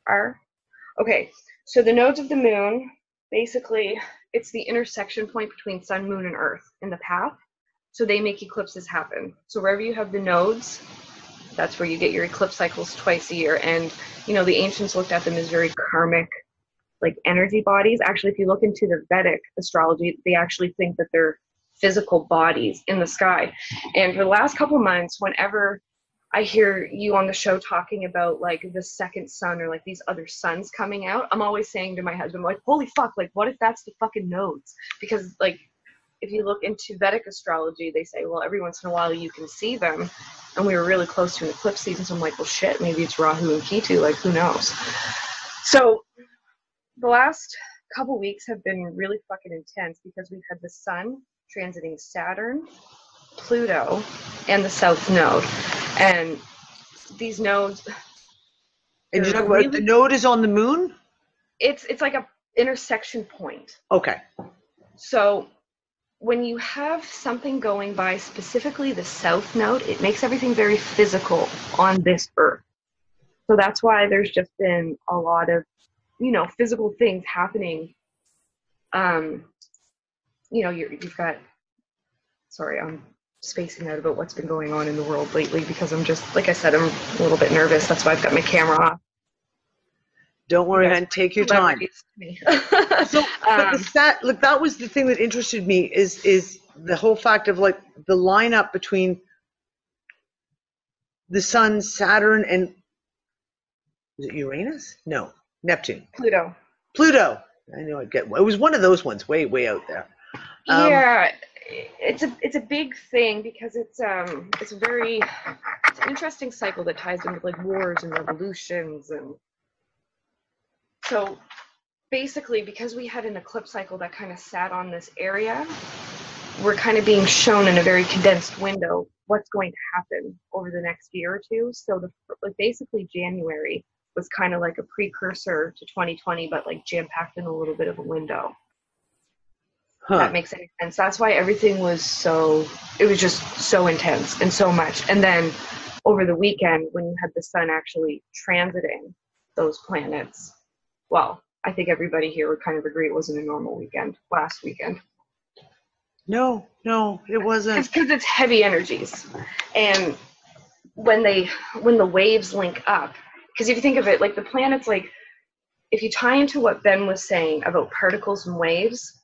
are? Okay, so the nodes of the moon, basically, it's the intersection point between sun, moon, and earth in the path. So they make eclipses happen. So wherever you have the nodes, that's where you get your eclipse cycles twice a year. And, the ancients looked at them as very karmic, like energy bodies. Actually, if you look into the Vedic astrology, they actually think that they're physical bodies in the sky. And for the last couple of months, whenever I hear you on the show talking about like the second sun or like these other suns coming out, I'm always saying to my husband, like, holy fuck, like what if that's the fucking nodes? Because like if you look into Vedic astrology, they say, well, every once in a while you can see them. And we were really close to an eclipse season, so I'm like, well shit, maybe it's Rahu and Ketu, like who knows? So the last couple weeks have been really fucking intense because we've had the sun transiting Saturn, Pluto, and the South Node. And these nodes. And you talk about the node is on the moon? It's like a intersection point. Okay. So when you have something going by specifically the South Node, it makes everything very physical on this Earth. So that's why there's just been a lot of, physical things happening. You've got, sorry, I'm spacing out about what's been going on in the world lately because I'm just, like I said, I'm a little bit nervous. That's why I've got my camera off. Don't worry, man. Take your time. So, but that was the thing that interested me is the whole fact of like the lineup between the sun, Saturn, and is it Uranus? No, Neptune. Pluto. I know it was one of those ones way out there. Yeah, it's a big thing because it's an interesting cycle that ties into like wars and revolutions. And so basically because we had an eclipse cycle that kind of sat on this area, we're kind of being shown in a very condensed window what's going to happen over the next year or two. So basically January was kind of like a precursor to 2020, but like jam-packed in a little bit of a window. Huh. That makes any sense. That's why everything was just so intense and so much. And then over the weekend, when you had the sun actually transiting those planets, well, I think everybody here would kind of agree it wasn't a normal weekend, last weekend. No, it wasn't. Because it's heavy energies. And when the waves link up, because if you think of it, like the planets, like if you tie into what Ben was saying about particles and waves,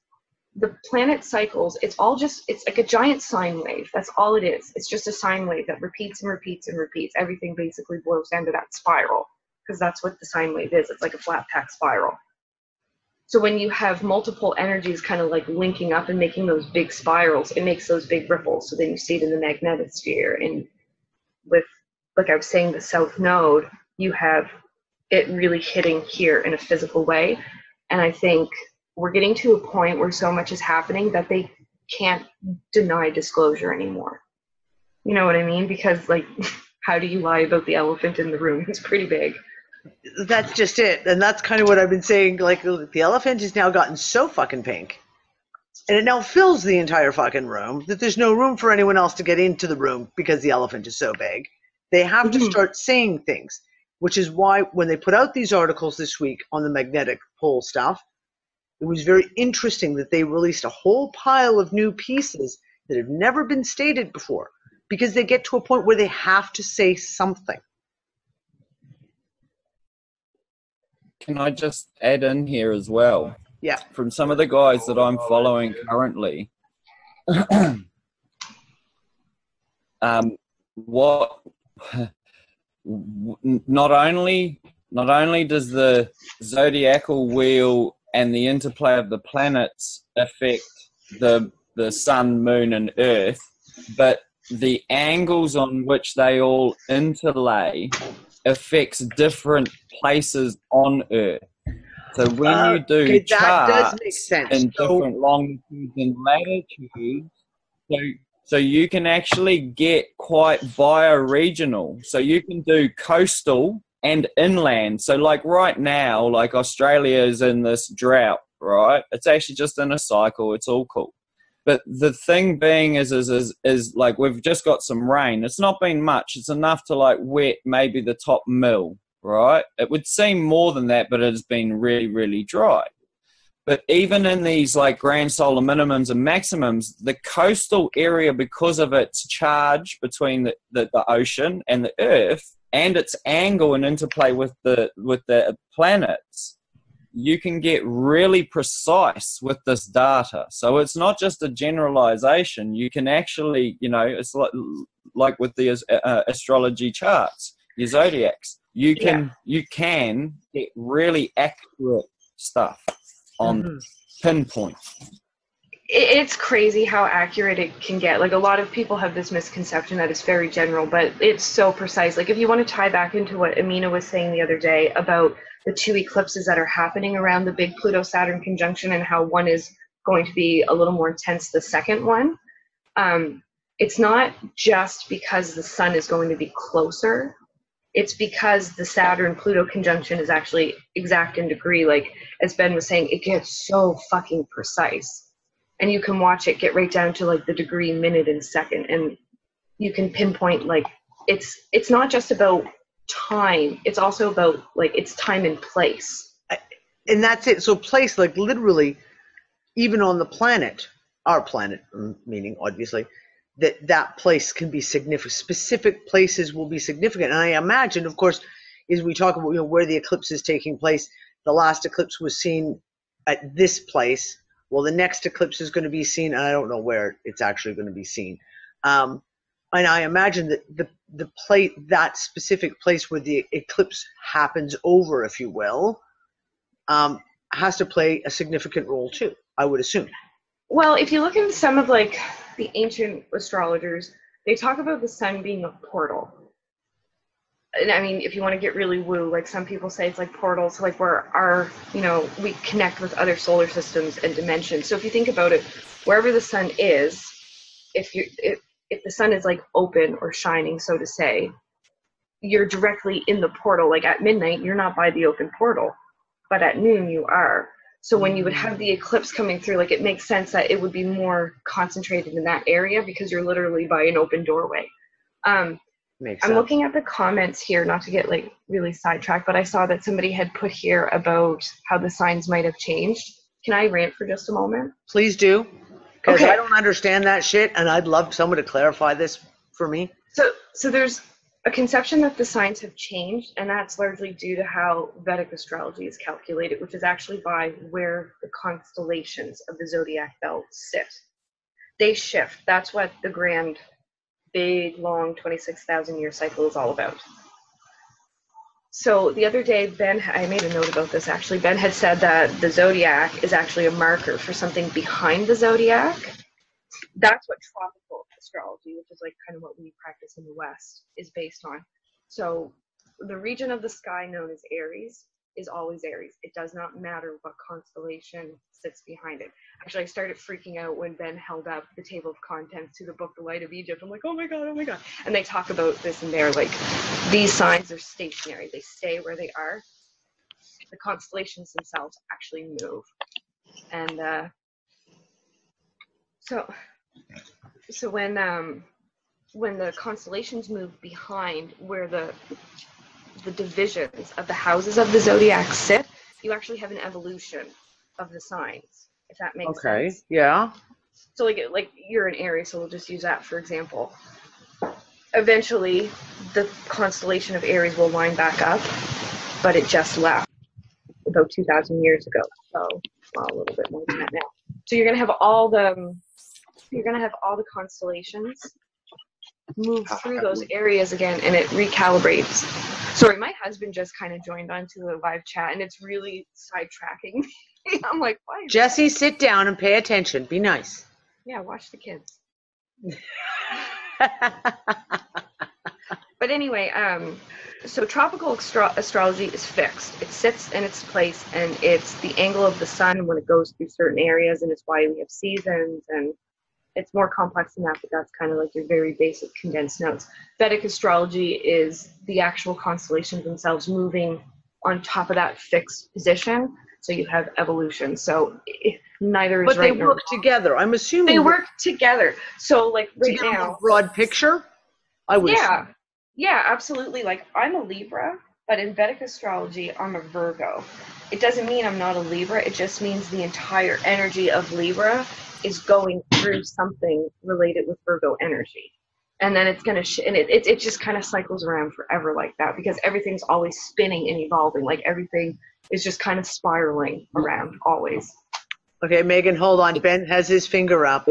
the planet cycles, it's like a giant sine wave. That's all it is. It's just a sine wave that repeats and repeats and repeats. Everything basically boils down to that spiral, because that's what the sine wave is. It's like a flat pack spiral. So when you have multiple energies kind of like linking up and making those big spirals, it makes those big ripples. So then you see it in the magnetosphere. And with, like I was saying, the South Node, you have it really hitting here in a physical way. And I think we're getting to a point where so much is happening that they can't deny disclosure anymore. You know what I mean? Because like, how do you lie about the elephant in the room? It's pretty big. That's just it. And that's kind of what I've been saying. Like the elephant has now gotten so fucking pink and it now fills the entire fucking room that there's no room for anyone else to get into the room because the elephant is so big. They have to start saying things, which is why when they put out these articles this week on the magnetic pole stuff, it was very interesting that they released a whole pile of new pieces that have never been stated before because they get to a point where they have to say something. Can I just add in here as well? Yeah. From some of the guys that I'm following currently, not only does the zodiacal wheel and the interplay of the planets affect the sun, moon, and earth, but the angles on which they all interlay affects different places on earth. So when you do charts in different longitudes and latitudes, so you can actually get quite bioregional. So you can do coastal and inland. So like right now, like Australia is in this drought, right? It's actually just in a cycle. It's all cool. But the thing being is like we've just got some rain. It's not been much. It's enough to like wet maybe the top mill, right? It would seem more than that, but it has been really, really dry. But even in these like grand solar minimums and maximums, the coastal area, because of its charge between the ocean and the earth and its angle and interplay with the planets, you can get really precise with this data. So it's not just a generalization. You can actually, it's like with the astrology charts, your zodiacs. You can get really accurate stuff on pinpoint. It's crazy how accurate it can get. Like, a lot of people have this misconception that it's very general, but it's so precise. Like, if you want to tie back into what Amina was saying the other day about the 2 eclipses that are happening around the big Pluto-Saturn conjunction and how one is going to be a little more intense, the second one, it's not just because the sun is going to be closer. It's because the Saturn-Pluto conjunction is actually exact in degree. Like, as Ben was saying, it gets so fucking precise. And you can watch it get right down to like the degree, minute, and second. And you can pinpoint, like, it's not just about time. It's also about, like, it's time and place. And that's it. So place, like, literally, even on the planet, our planet, meaning obviously, that place can be significant. Specific places will be significant. And I imagine, of course, as we talk about, where the eclipse is taking place, the last eclipse was seen at this place. Well, the next eclipse is going to be seen, and I don't know where it's actually going to be seen. And I imagine that that specific place where the eclipse happens over, if you will, has to play a significant role too, I would assume. Well, if you look at some of, like, the ancient astrologers, they talk about the sun being a portal. And I mean, if you want to get really woo, like, some people say it's like portals, like where we connect with other solar systems and dimensions. So if you think about it, wherever the sun is, if the sun is like open or shining, so to say, you're directly in the portal. Like, at midnight, you're not by the open portal, but at noon you are. So when you would have the eclipse coming through, like, it makes sense that it would be more concentrated in that area because you're literally by an open doorway. I'm looking at the comments here, not to get, like, really sidetracked, but I saw that somebody had put here about how the signs might have changed. Can I rant for just a moment? Please do, because Okay. I don't understand that shit, and I'd love someone to clarify this for me. So there's a conception that the signs have changed, and that's largely due to how Vedic astrology is calculated, which is actually by where the constellations of the zodiac belt sit. They shift. That's what the grand, big, long 26,000-year cycle is all about. So the other day, I made a note about this actually. Ben had said that the zodiac is actually a marker for something behind the zodiac. That's what tropical astrology, which is like kind of what we practice in the West, is based on. So the region of the sky known as Aries is always Aries. It does not matter what constellation sits behind it. Actually, I started freaking out when Ben held up the table of contents to the book The Light of Egypt. I'm like, oh my God. And they talk about this in there, like, these signs are stationary. They stay where they are. The constellations themselves actually move. And so when the constellations move behind where the divisions of the houses of the zodiac sit, you actually have an evolution of the signs, if that makes sense. Okay, yeah. So like you're an Aries, so we'll just use that for example. Eventually, the constellation of Aries will line back up, but it just left about 2,000 years ago. So, well, a little bit more than that now. So you're gonna have all the constellations move through those areas again, and it recalibrates. Sorry, my husband just kind of joined onto the live chat, and it's really sidetracking me. I'm like, why? Jesse, sit down and pay attention. Be nice. Yeah, watch the kids. But anyway, so tropical astrology is fixed. It sits in its place, and it's the angle of the sun when it goes through certain areas, and it's why we have seasons, and it's more complex than that, but that's kind of like your very basic condensed notes. Vedic astrology is the actual constellations themselves moving on top of that fixed position. So you have evolution. So neither is right. But they work together. I'm assuming they work together. So like right now, a broad picture. I would. Yeah, absolutely. Like, I'm a Libra, but in Vedic astrology, I'm a Virgo. It doesn't mean I'm not a Libra. It just means the entire energy of Libra is going through something related with Virgo energy. And then it's going to, and it just kind of cycles around forever like that, because everything's always spinning and evolving. Like, everything is just kind of spiraling around always. Okay, Megan, hold on. Ben has his finger up.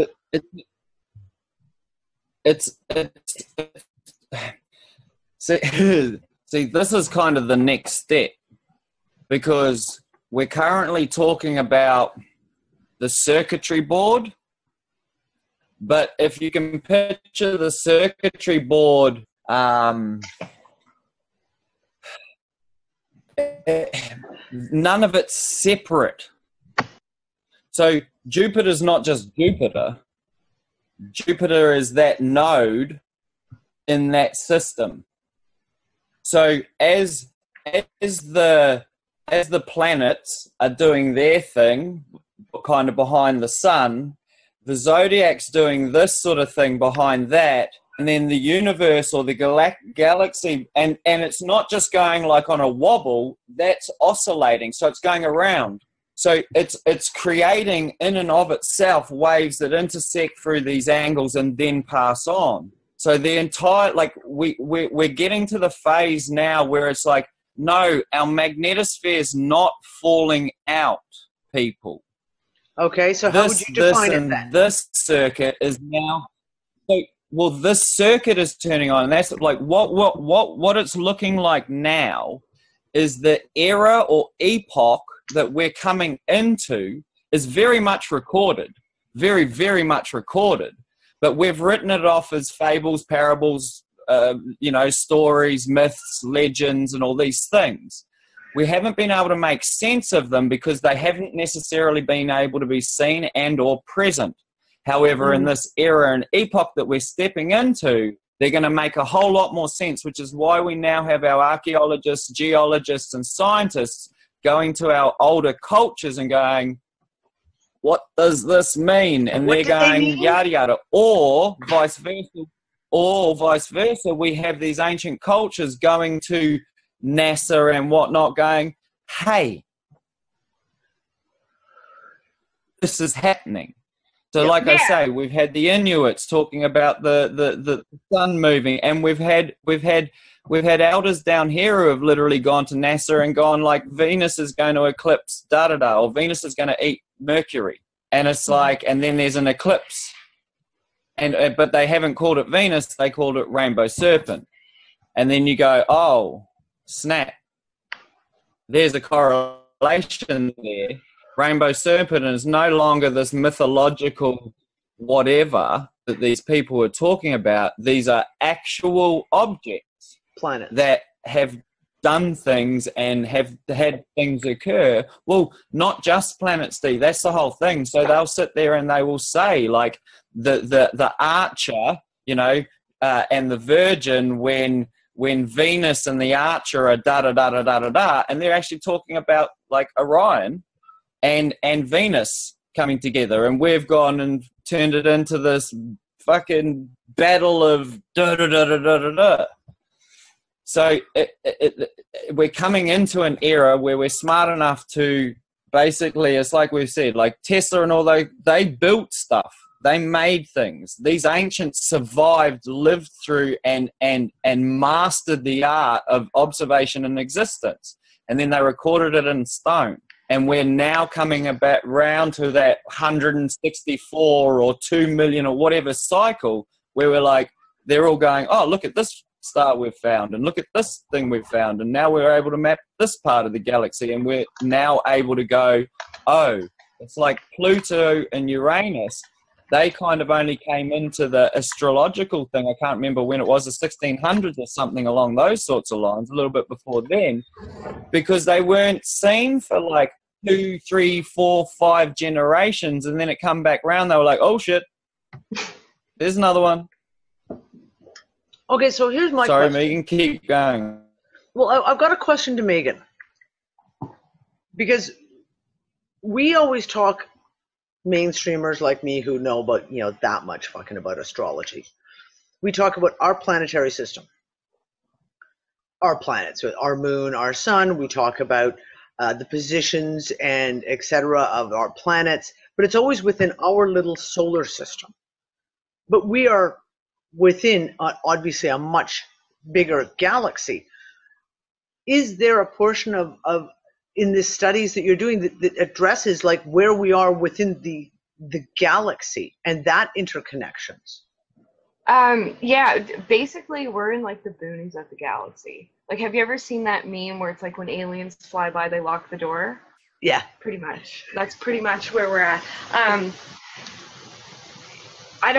see, this is kind of the next step, because we're currently talking about the circuitry board. But if you can picture the circuitry board, none of it's separate. So Jupiter's not just Jupiter. Jupiter is that node in that system. So as the planets are doing their thing, kind of behind the sun, the zodiac's doing this sort of thing behind that, and then the universe or the galaxy, and it's not just going like on a wobble, that's oscillating, so it's going around. So it's creating in and of itself waves that intersect through these angles and then pass on. So the entire, like, we're getting to the phase now where it's like, no, our magnetosphere is not falling out, people. Okay, so how would you define it then? This circuit is now, well, this circuit is turning on, and that's like what it's looking like now is the era or epoch that we're coming into is very much recorded, very, very much recorded. But we've written it off as fables, parables, stories, myths, legends, and all these things. We haven't been able to make sense of them because they haven't necessarily been able to be seen and or present. However, in this era and epoch that we're stepping into, they're going to make a whole lot more sense, which is why we now have our archaeologists, geologists, and scientists going to our older cultures and going, what does this mean? And they're going, yada, yada. Or vice versa, we have these ancient cultures going to NASA and whatnot going, hey, this is happening. So I say, we've had the Inuits talking about the sun moving, and we've had elders down here who have literally gone to NASA and gone like, Venus is going to eclipse da-da-da, or Venus is going to eat Mercury. And it's like, and then there's an eclipse. But they haven't called it Venus, they called it Rainbow Serpent. And then you go, oh, snap. There's a correlation there. Rainbow Serpent is no longer this mythological whatever that these people are talking about. These are actual objects, planets, that have done things and have had things occur. Well, not just planets, Steve. That's the whole thing. So they'll sit there and they will say, like, the Archer, and the Virgin, when Venus and the Archer are da-da-da-da-da-da-da, and they're actually talking about, like, Orion and Venus coming together, and we've gone and turned it into this fucking battle of da-da-da-da-da-da-da. So we're coming into an era where we're smart enough to basically, it's like we've said, like Tesla and all those, they built stuff. They made things. These ancients survived, lived through, and mastered the art of observation and existence. And then they recorded it in stone. And we're now coming about round to that 164 or 2 million or whatever cycle where we're like, they're all going, oh, look at this star we've found, and look at this thing we've found. And now we're able to map this part of the galaxy. And we're now able to go, oh, it's like Pluto and Uranus. They kind of only came into the astrological thing. I can't remember when it was, the 1600s or something along those sorts of lines, a little bit before then, because they weren't seen for like 2, 3, 4, 5 generations. And then it come back round. They were like, oh, shit, there's another one. Okay, so here's my question. Sorry, Megan, keep going. Well, I've got a question to Megan. Because we always talk, mainstreamers like me who know about, that much fucking about astrology. We talk about our planetary system, our planets, our moon, our sun. We talk about the positions and etc. of our planets, but it's always within our little solar system. But we are within, obviously, a much bigger galaxy. Is there a portion of in the studies that you're doing that addresses like where we are within the galaxy and that interconnections? Yeah, basically we're in like the boonies of the galaxy. Like, have you ever seen that meme where it's like when aliens fly by, they lock the door? Yeah. Pretty much. That's pretty much where we're at. I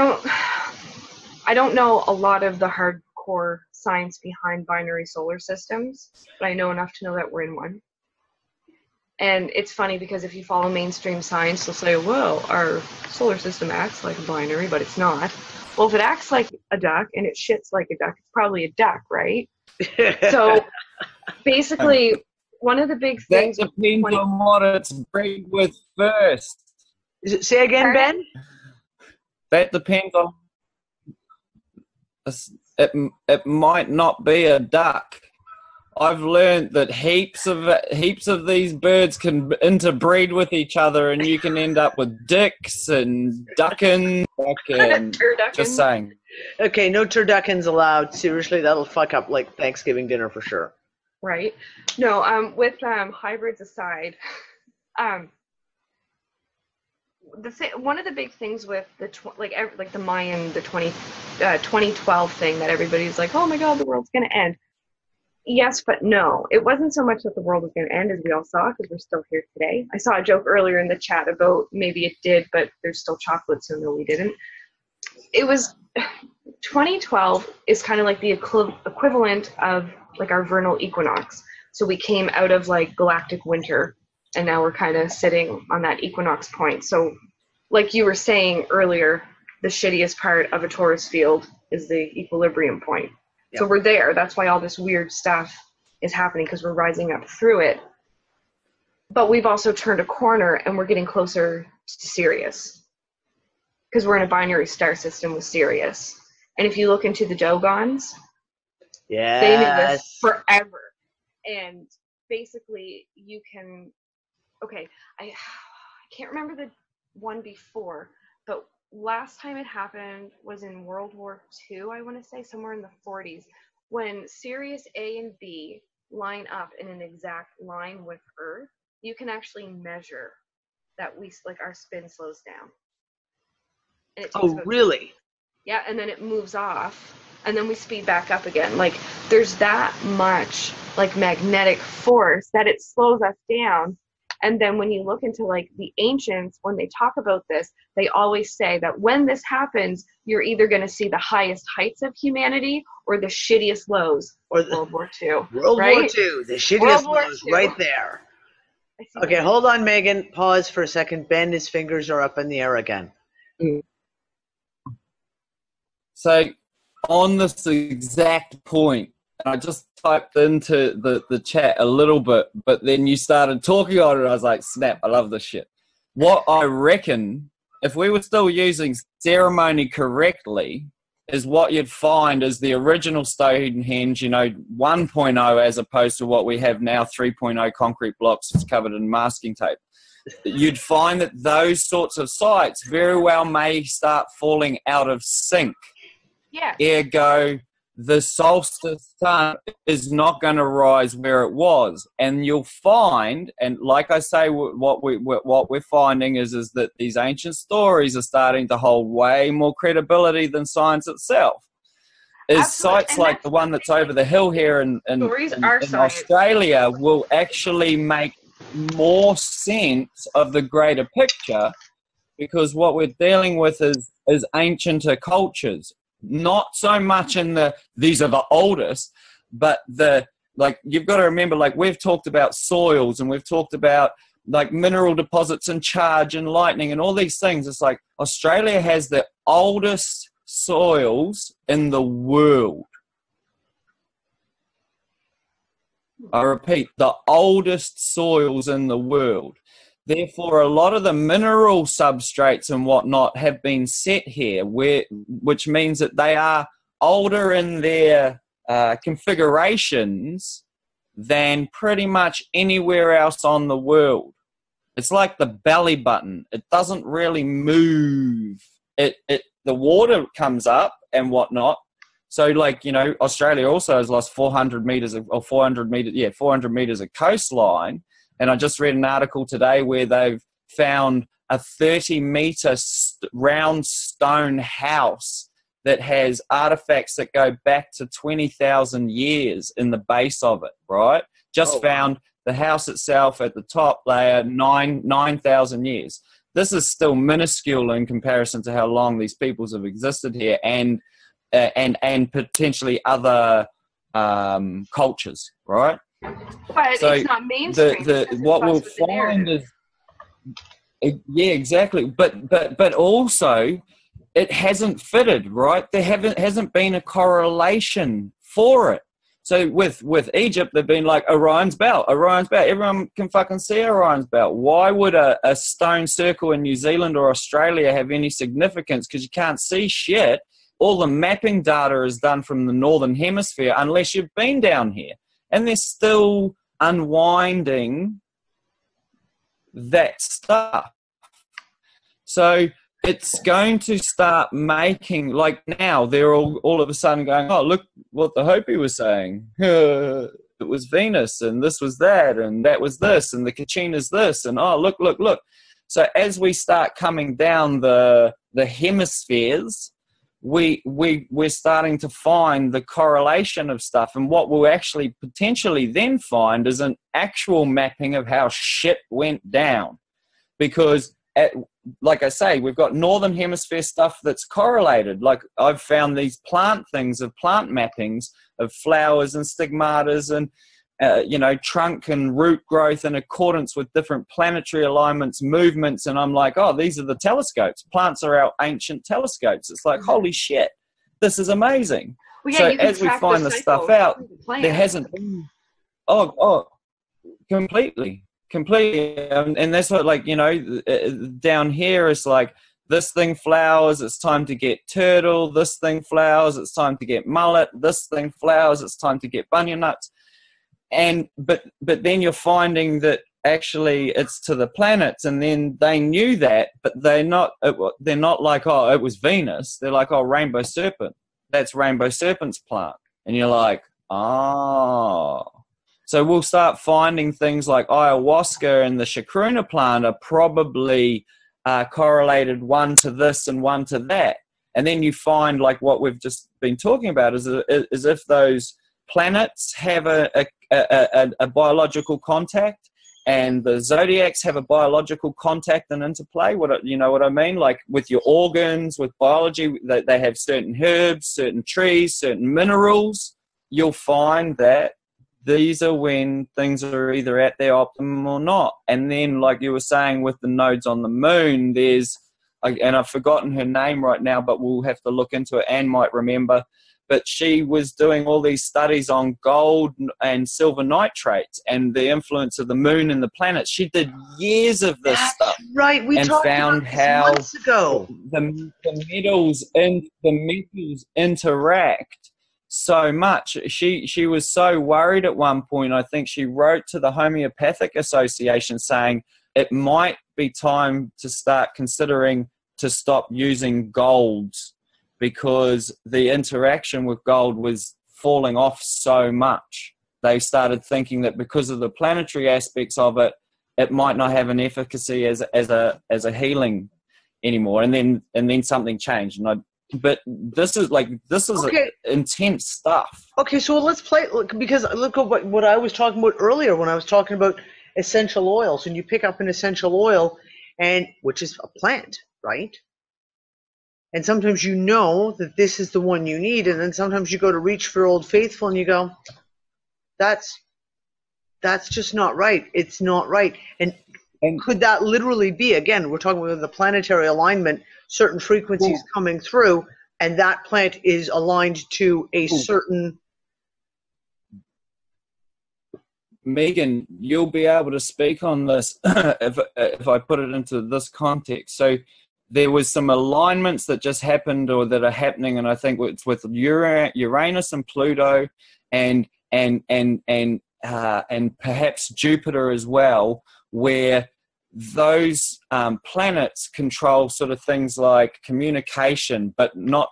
don't know a lot of the hardcore science behind binary solar systems, but I know enough to know that we're in one. And it's funny because if you follow mainstream science, they'll say, well, our solar system acts like a binary, but it's not. Well, if it acts like a duck and it shits like a duck, it's probably a duck, right? So basically, one of the big things... That depends on what it's bred with first. Say again, Ben? That depends on... It might not be a duck. I've learned that heaps of these birds can interbreed with each other, and you can end up with dicks and duckins. Just saying. Okay, no turduckins allowed. Seriously, that'll fuck up like Thanksgiving dinner for sure. Right. No. With hybrids aside, one of the big things with the the Mayan, the 2012 thing that everybody's like, oh my God, the world's gonna end. Yes, but no. It wasn't so much that the world was going to end, as we all saw, because we're still here today. I saw a joke earlier in the chat about maybe it did, but there's still chocolate, so no, we didn't. It was 2012 is kind of like the equivalent of like our vernal equinox. So we came out of like galactic winter, and now we're kind of sitting on that equinox point. So like you were saying earlier, the shittiest part of a torus field is the equilibrium point. Yep. So we're there. That's why all this weird stuff is happening, because we're rising up through it. But we've also turned a corner, and we're getting closer to Sirius, because we're in a binary star system with Sirius. And if you look into the Dogons, they knew this forever. And basically, you can... Okay, I can't remember the one before, but last time it happened was in World War II, I want to say, somewhere in the 40s, when Sirius A and B line up in an exact line with Earth. You can actually measure that our spin slows down. And it takes really? Yeah, and then it moves off, and then we speed back up again. Like, there's that much like magnetic force that it slows us down. And then when you look into like the ancients, when they talk about this, they always say that when this happens, you're either going to see the highest heights of humanity or the shittiest lows. Or World War II. World War II, the shittiest lows right there. Okay, hold on, Megan. Pause for a second. Ben, his fingers are up in the air again. So on this exact point, I just typed into the chat a little bit, but then you started talking on it, and I was like, snap, I love this shit. What I reckon, if we were still using ceremony correctly, is what you'd find is the original Stonehenge, 1.0, as opposed to what we have now, 3.0 concrete blocks covered in masking tape. You'd find that those sorts of sites very well may start falling out of sync. Yeah. Ergo, the solstice sun is not going to rise where it was, and you'll find, and like I say, what we're finding is that these ancient stories are starting to hold way more credibility than science itself. Is sites like the one that's over the hill here in Australia will actually make more sense of the greater picture, because what we're dealing with is ancienter cultures. Not so much in these are the oldest, but you've got to remember, like, we've talked about soils, and we've talked about like mineral deposits and charge and lightning and all these things. It's like Australia has the oldest soils in the world. I repeat, the oldest soils in the world. Therefore, a lot of the mineral substrates and whatnot have been set here, which means that they are older in their configurations than pretty much anywhere else on the world. It's like the belly button. It doesn't really move. The water comes up and whatnot. So, Australia also has lost 400 meters of coastline. And I just read an article today where they've found a 30-meter round stone house that has artifacts that go back to 20,000 years in the base of it, right? Just found the house itself at the top layer, 9,000 years. This is still minuscule in comparison to how long these peoples have existed here, and potentially other cultures, right? But so it's not mainstream. What we'll find is, yeah, exactly. But also, it hasn't fitted, right? There hasn't been a correlation for it. So with Egypt, they've been like Orion's belt. Everyone can fucking see Orion's belt. Why would a stone circle in New Zealand or Australia have any significance? Because you can't see shit. All the mapping data is done from the northern hemisphere unless you've been down here. And they're still unwinding that stuff. So it's going to start making, like now, they're all of a sudden going, oh, look what the Hopi was saying. It was Venus, and this was that, and that was this, and the Kachina's this, and oh, look. So as we start coming down the hemispheres, we're starting to find the correlation of stuff, and what we'll actually potentially then find is an actual mapping of how shit went down. Because like I say, we've got northern hemisphere stuff that's correlated. Like I've found these plant mappings of flowers and stigmatas and trunk and root growth in accordance with different planetary alignments, movements, and I'm like, oh, these are the telescopes. Plants are our ancient telescopes. It's like, holy shit, this is amazing. Well, yeah, so you can as we track find the this stuff cycle out, through the plant. there hasn't been. Completely. And that's what, like, down here is like, this thing flowers, it's time to get turtle. This thing flowers, it's time to get mullet. This thing flowers, it's time to get bunya nuts. And but then you're finding that actually it's to the planets, and then they knew that, but they're not like, oh, it was Venus. They're like, oh, rainbow serpent. That's rainbow serpent's plant. And you're like, oh. So we'll start finding things like ayahuasca and the chacruna plant are probably correlated one to this and one to that. And then you find, like what we've just been talking about, is if those planets have a biological contact, and the zodiacs have a biological contact and interplay. You know what I mean? Like with your organs, with biology, they have certain herbs, certain trees, certain minerals. You'll find that these are when things are either at their optimum or not. And then, like you were saying, with the nodes on the moon, and I've forgotten her name right now, but we'll have to look into it. Anne might remember. But she was doing all these studies on gold and silver nitrates and the influence of the moon and the planets. She did years of this stuff. Right, we talked found about how months ago. The metals interact so much. She was so worried at one point. I think she wrote to the Homeopathic Association saying it might be time to start considering to stop using golds, because the interaction with gold was falling off so much. They started thinking that because of the planetary aspects of it, it might not have an efficacy as a healing anymore. And then something changed. But this is Okay. intense stuff. Okay, so let's play, because look at what I was talking about earlier when I was talking about essential oils. And you pick up an essential oil, which is a plant, right? And sometimes you know that this is the one you need, and then sometimes you go to reach for Old Faithful and you go, that's just not right. It's not right. And could that literally be, again, we're talking about the planetary alignment, certain frequencies coming through, and that plant is aligned to a certain... Meghan, you'll be able to speak on this if I put it into this context. So there was some alignments that just happened or that are happening, and I think it's with Uranus and Pluto and perhaps Jupiter as well, where those planets control sort of things like communication, but not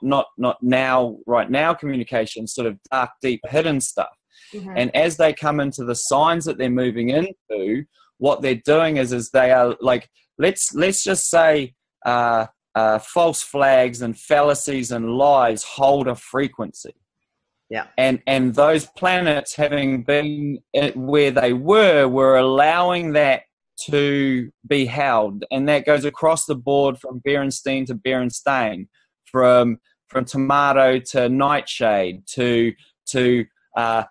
right now communication, sort of dark, deep, hidden stuff. Mm-hmm. And as they come into the signs that they're moving into, what they're doing is they are like, let's just say false flags and fallacies and lies hold a frequency. Yeah. And those planets, having been where they were allowing that to be held. And that goes across the board from Berenstain to Berenstain, from tomato to nightshade, to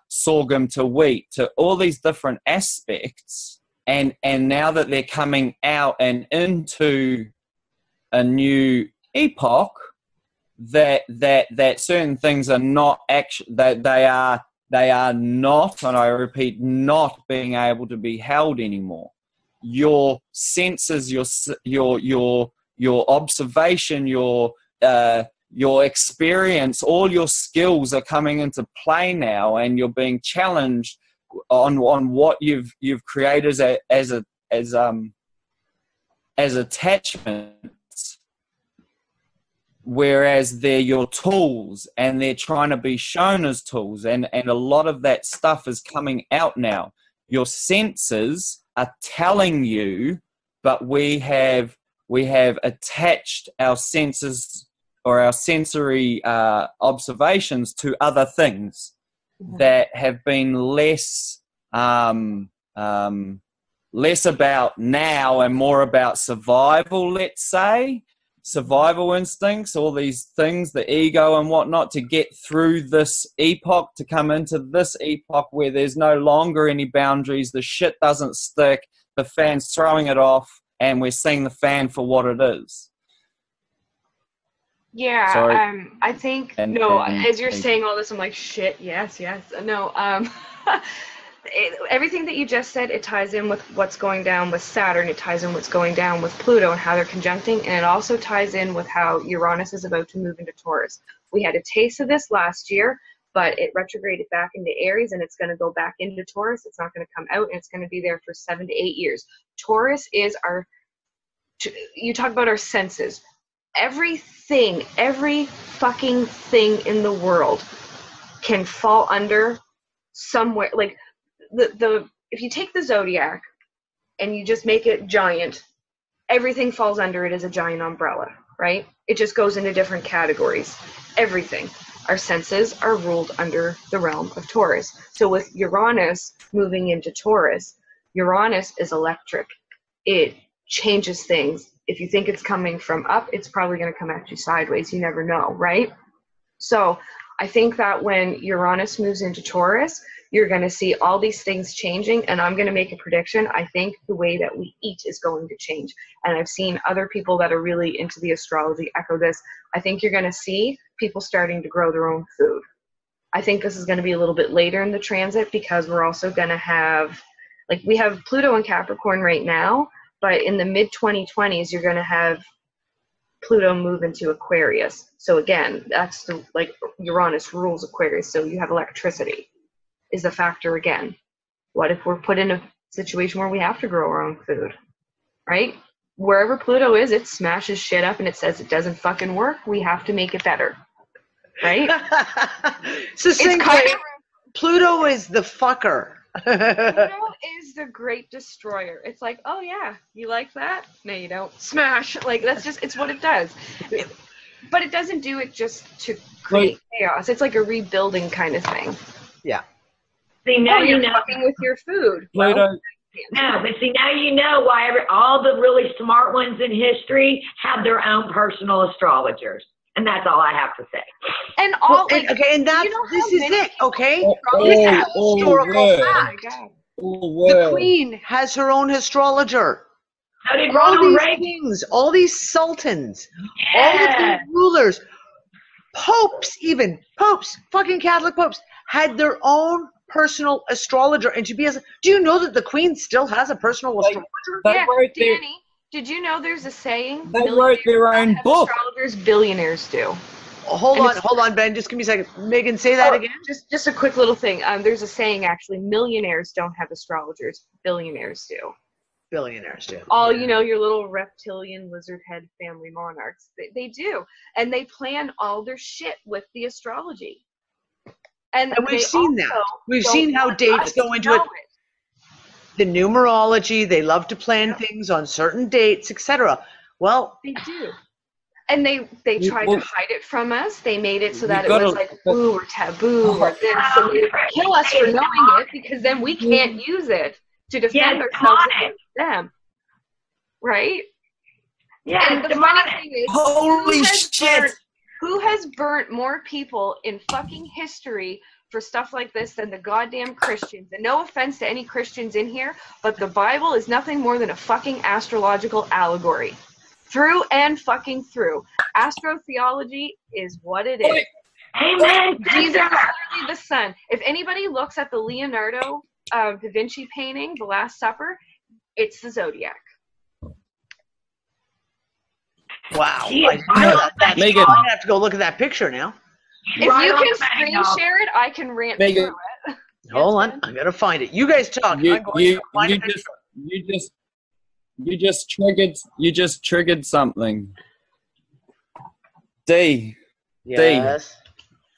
sorghum to wheat, to all these different aspects. And now that they're coming out and into a new epoch, that certain things are not that they are not, and I repeat, not being able to be held anymore. Your senses, your observation, your experience, all your skills are coming into play now, and you're being challenged on what you've created as attachments, whereas they're your tools and they're trying to be shown as tools, and a lot of that stuff is coming out now. Your senses are telling you, but we have attached our senses or our sensory observations to other things that have been less about now and more about survival, let's say, survival instincts, all these things, the ego and whatnot, to get through this epoch, to come into this epoch where there's no longer any boundaries, the shit doesn't stick, the fan's throwing it off, and we're seeing the fan for what it is. Yeah, Sorry. I think, as you're saying all this, I'm like, shit, yes. No, everything that you just said, it ties in with what's going down with Saturn, it ties in what's going down with Pluto and how they're conjuncting, and it also ties in with how Uranus is about to move into Taurus. We had a taste of this last year, but it retrograded back into Aries, and it's going to go back into Taurus. It's not going to come out, and it's going to be there for 7 to 8 years. Taurus is you talk about our senses. Every fucking thing in the world can fall under somewhere. Like if you take the zodiac and you just make it giant, everything falls under it as a giant umbrella, right? It just goes into different categories. Everything. Our senses are ruled under the realm of Taurus. So with Uranus moving into Taurus, Uranus is electric. It changes things. If you think it's coming from up, it's probably going to come at you sideways. You never know, right? So I think that when Uranus moves into Taurus, you're going to see all these things changing, and I'm going to make a prediction. I think the way that we eat is going to change. And I've seen other people that are really into the astrology echo this. I think you're going to see people starting to grow their own food. I think this is going to be a little bit later in the transit, because we're also going to have, like, we have Pluto in Capricorn right now, but in the mid-2020s, you're going to have Pluto move into Aquarius. So again, that's Uranus rules Aquarius. So you have electricity is a factor again. What if we're put in a situation where we have to grow our own food, right? Wherever Pluto is, it smashes shit up and it says it doesn't fucking work. We have to make it better, right? Pluto is the fucker. Pluto is the great destroyer. It's like, oh yeah, you like that? No, you don't. Smash. Like, it's what it does. But it doesn't do it just to create chaos. It's like a rebuilding kind of thing. Yeah. See, now you're fucking with your food. Pluto. No, but see, now you know why all the really smart ones in history have their own personal astrologers. And that's all I have to say. And this is it, okay? This is historical fact. The Queen has her own astrologer. So did Ronald Reagan. Kings, all these sultans, all of the rulers, popes, fucking Catholic popes, had their own personal astrologer. And do you know that the Queen still has a personal astrologer? Danny, did you know there's a saying? They wrote their own book. Astrologers, billionaires do. Hold on, Ben. Just give me a second. Megan, say that again. Just a quick little thing. There's a saying, actually, millionaires don't have astrologers. Billionaires do. Billionaires do. All, your little reptilian lizard head family monarchs. They do. And they plan all their shit with the astrology. And we've seen that. We've seen how dates go into it. The numerology, they love to plan things on certain dates, etc. Well, they do. And they tried to hide it from us. They made it so that it gotta- was like woo or taboo or this. So they would kill us for knowing it, because then we can't use it to defend ourselves against them. Right? Yeah, And the funny thing is, Holy shit! who has burnt more people in fucking history for stuff like this than the goddamn Christians? And no offense to any Christians in here, but the Bible is nothing more than a fucking astrological allegory. Through and fucking through. Astrotheology is what it is. Amen. Jesus is literally the sun. If anybody looks at the Leonardo da Vinci painting, The Last Supper, it's the zodiac. Wow. Yeah, Meghan. I have to go look at that picture now. If Right you on can the screen money, share it, I can rant Meghan. through it. Hold on. I gotta find it. You guys talk. I'm going to find a picture. You just triggered something. D. Yes.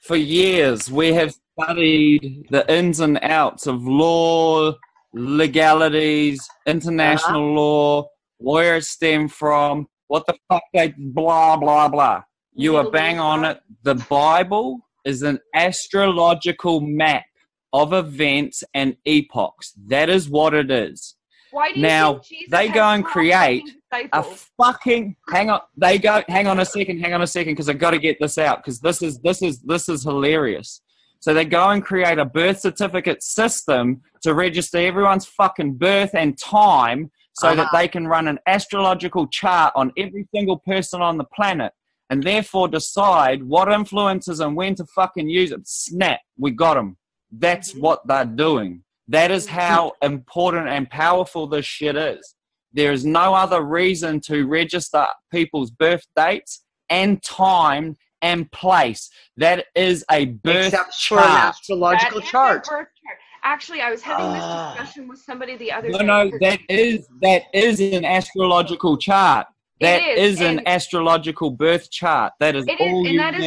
For years, we have studied the ins and outs of law, legalities, international law, where it stemmed from, what the fuck they, blah, blah, blah. You are bang on it. The Bible is an astrological map of events and epochs. That is what it is. Why do you Now, think Jesus they had go and 12 create fucking a disciples? fucking hang on a second, because I got to get this out, because this is hilarious. So they go and create a birth certificate system to register everyone's fucking birth and time, so that they can run an astrological chart on every single person on the planet, and therefore decide what influences and when to fucking use it. Snap, we got them. That's what they're doing. That is how important and powerful this shit is. There is no other reason to register people's birth dates and time and place. That is a birth Except for an chart. astrological That is a chart. birth chart. Actually, I was having this discussion with somebody the other day. No, that is an astrological chart. That is an astrological birth chart. That is It all is, and you that is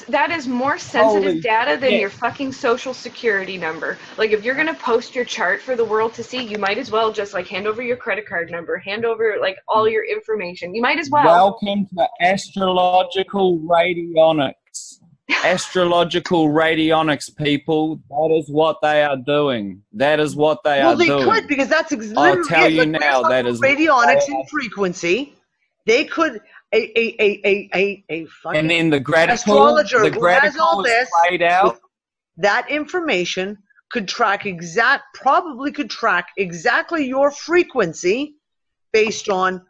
need. that is more sensitive Holy data than shit. your fucking social security number. Like, if you're gonna post your chart for the world to see, you might as well just like hand over your credit card number, hand over like all your information. You might as well. Welcome to astrological radionics. Astrological radionics, people. That is what they are doing. That is what they are doing. Well, they could, because that's I'll tell you now, that is radionics in frequency. They could a fucking and then the gradical, astrologer the who has all gradical is this played out. that information could probably track exactly your frequency based on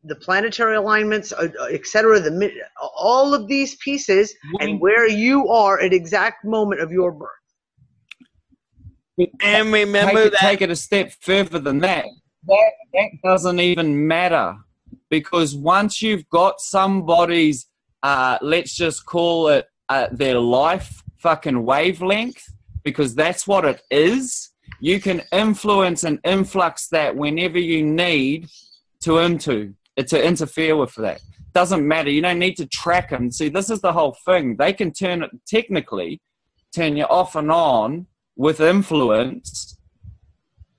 the planetary alignments, etc. All of these pieces and where you are at exact moment of your birth. And remember Take it a step further than that. That doesn't even matter, because once you've got somebody's, let's just call it their life fucking wavelength, because that's what it is, you can influence and influx that whenever you need to interfere with that. Doesn't matter. You don't need to track them. See, this is the whole thing. They can technically turn you off and on with influence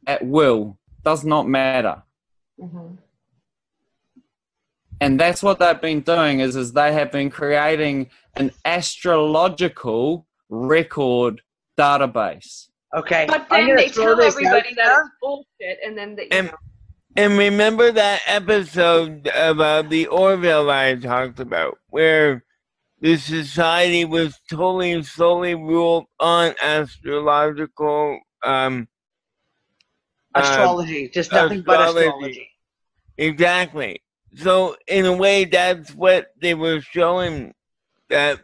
at will. Does not matter. Mm-hmm. And that's what they've been doing is they have been creating an astrological record database. Okay. But then they tell everybody that it's bullshit, and then And remember that episode about the Orville I talked about, where the society was totally solely ruled on astrological astrology, just nothing but astrology. Exactly. So in a way, that's what they were showing, that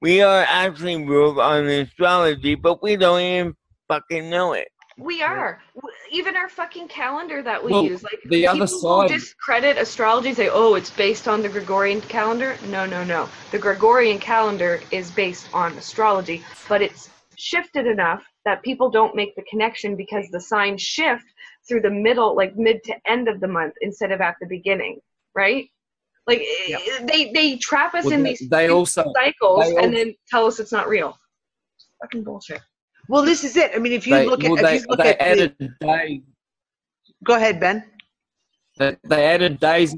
we are actually ruled on astrology, but we don't even fucking know it. we are. Even our fucking calendar that we Well, use, like the other people will side- discredit astrology, say, "Oh, it's based on the Gregorian calendar." No. The Gregorian calendar is based on astrology, but it's shifted enough that people don't make the connection because the signs shift through the middle, like mid to end of the month, instead of at the beginning, right? Like they trap us in these cycles and then tell us it's not real. Fucking bullshit. Well, this is it. I mean, if you look at added days. Go ahead, Ben. They added days.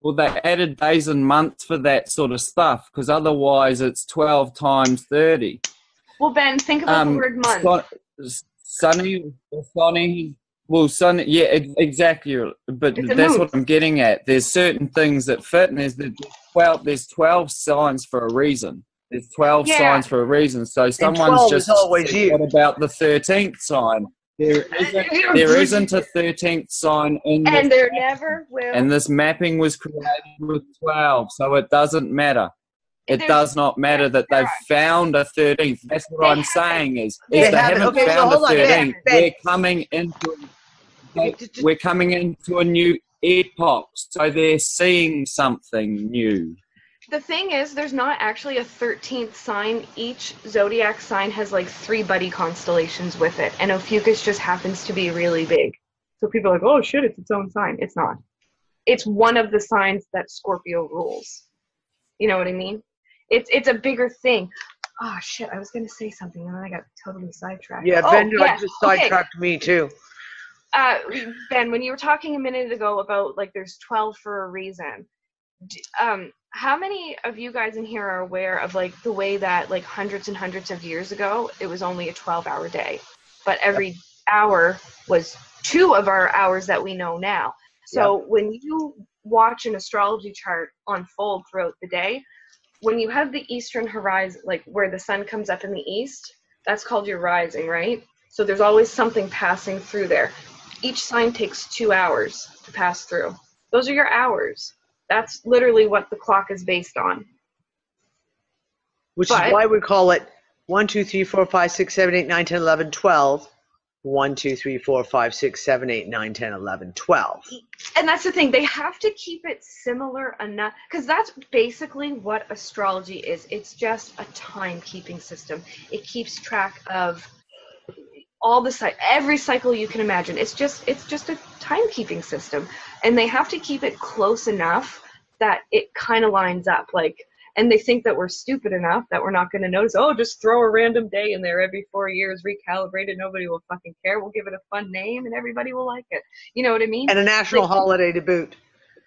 Well, they added days and months for that sort of stuff because otherwise it's 12 times 30. Well, Ben, think about the word month. Sunny, well, sunny, yeah, exactly. But It's a that's moon. what I'm getting at. There's certain things that fit, and there's 12 signs for a reason. There's 12 Yeah. signs for a reason. So someone's 12 just is always said, you. what about the 13th sign? There isn't a 13th sign in And this there mapping, never will. and this mapping was created with 12, so it doesn't matter. It does not matter that they've found a 13th. That's what I'm saying is they haven't Okay, so found a hold on, 13th. Ben. We're coming into a new epoch, so they're seeing something new. The thing is, there's not actually a 13th sign. Each zodiac sign has like 3 buddy constellations with it, and Ophiuchus just happens to be really big. So people are like, oh shit, it's its own sign. It's not. It's one of the signs that Scorpio rules. You know what I mean? It's a bigger thing. Oh shit, I was gonna say something and then I got totally sidetracked. Yeah, Ben just sidetracked me too. Ben, when you were talking a minute ago about like there's 12 for a reason, how many of you guys in here are aware of like the way that like hundreds and hundreds of years ago it was only a 12-hour day, but every hour was 2 of our hours that we know now. So when you watch an astrology chart unfold throughout the day, when you have the eastern horizon, like where the sun comes up in the east, that's called your rising, right? So there's always something passing through there. Each sign takes 2 hours to pass through. Those are your hours. That's literally what the clock is based on. Which is why we call it 1, 2, 3, 4, 5, 6, 7, 8, 9, 10, 11, 12. 1, 2, 3, 4, 5, 6, 7, 8, 9, 10, 11, 12. And that's the thing. They have to keep it similar enough, because that's basically what astrology is. It's just a timekeeping system. It keeps track of all the every cycle you can imagine. It's just a timekeeping system, and they have to keep it close enough that it kind of lines up. Like, and they think that we're stupid enough that we're not going to notice. Oh, just throw a random day in there every 4 years, recalibrate it. Nobody will fucking care. We'll give it a fun name, and everybody will like it. You know what I mean? And a national holiday to boot.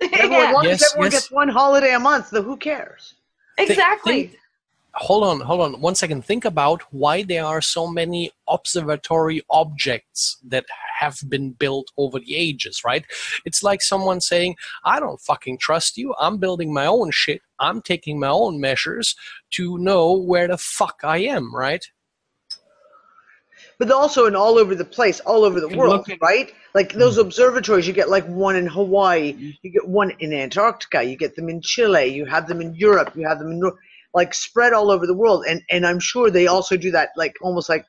As long as everyone gets one holiday a month, then who cares? Exactly. Hold on 1 second. Think about why there are so many observatory objects that have been built over the ages, right? It's like someone saying, I don't fucking trust you. I'm building my own shit. I'm taking my own measures to know where the fuck I am, right? But also all over the place, all over the world, right? Like those observatories, you get like one in Hawaii, you get one in Antarctica, you get them in Chile, you have them in Europe, you have them in like spread all over the world. And I'm sure they also do that, like almost like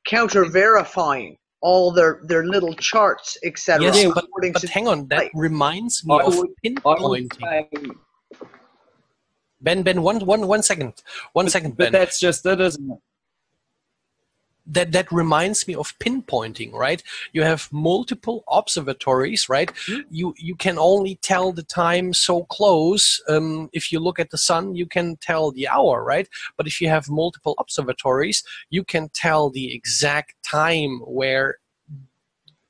counter-verifying all their little charts, etc. Yes, but hang on, that reminds me of pinpointing. Ben, one second, Ben. But that's just it, isn't it? That reminds me of pinpointing, right? You have multiple observatories, right? You can only tell the time so close. If you look at the sun, you can tell the hour, right? But if you have multiple observatories, you can tell the exact time where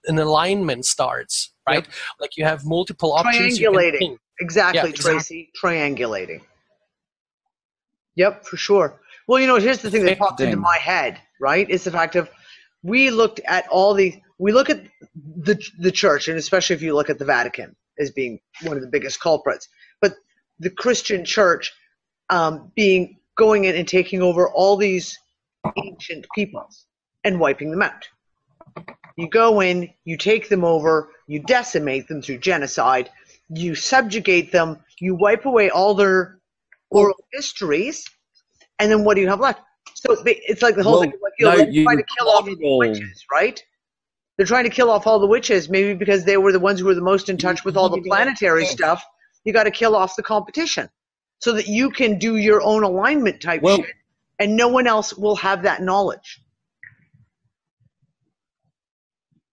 an alignment starts, right? Yep. Like you have multiple options. Triangulating. Exactly, Tracy. Triangulating. Yep, for sure. Well, you know, here's the thing that popped into my head, right? Is the fact of we look at the church, and especially if you look at the Vatican as being one of the biggest culprits, but the Christian church going in and taking over all these ancient peoples and wiping them out. You go in, you take them over, you decimate them through genocide, you subjugate them, you wipe away all their oral histories, and then what do you have left? So it's like the whole thing, like, they're trying to kill off the witches, right? They're trying to kill off all the witches, maybe because they were the ones who were the most in touch with all the planetary stuff. You got to kill off the competition so that you can do your own alignment type shit, and no one else will have that knowledge.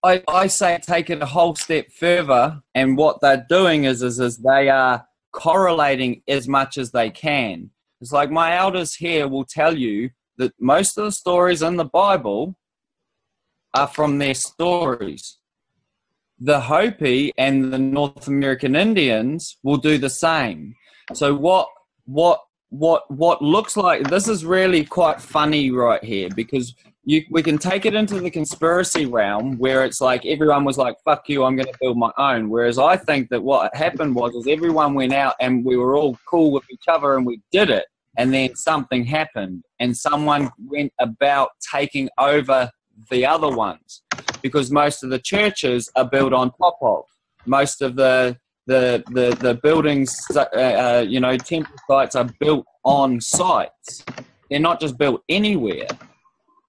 I say take it a whole step further, and what they're doing is they are correlating as much as they can. It's like my elders here will tell you that most of the stories in the Bible are from their stories. the Hopi and the North American Indians will do the same. So what looks like, this is really quite funny right here, because we can take it into the conspiracy realm where it's like everyone was like, fuck you, I'm going to build my own. Whereas I think that what happened was everyone went out and we were all cool with each other and we did it. And then something happened and someone went about taking over the other ones, because most of the churches are built on top of. Most of the buildings, temple sites are built on sites. They're not just built anywhere.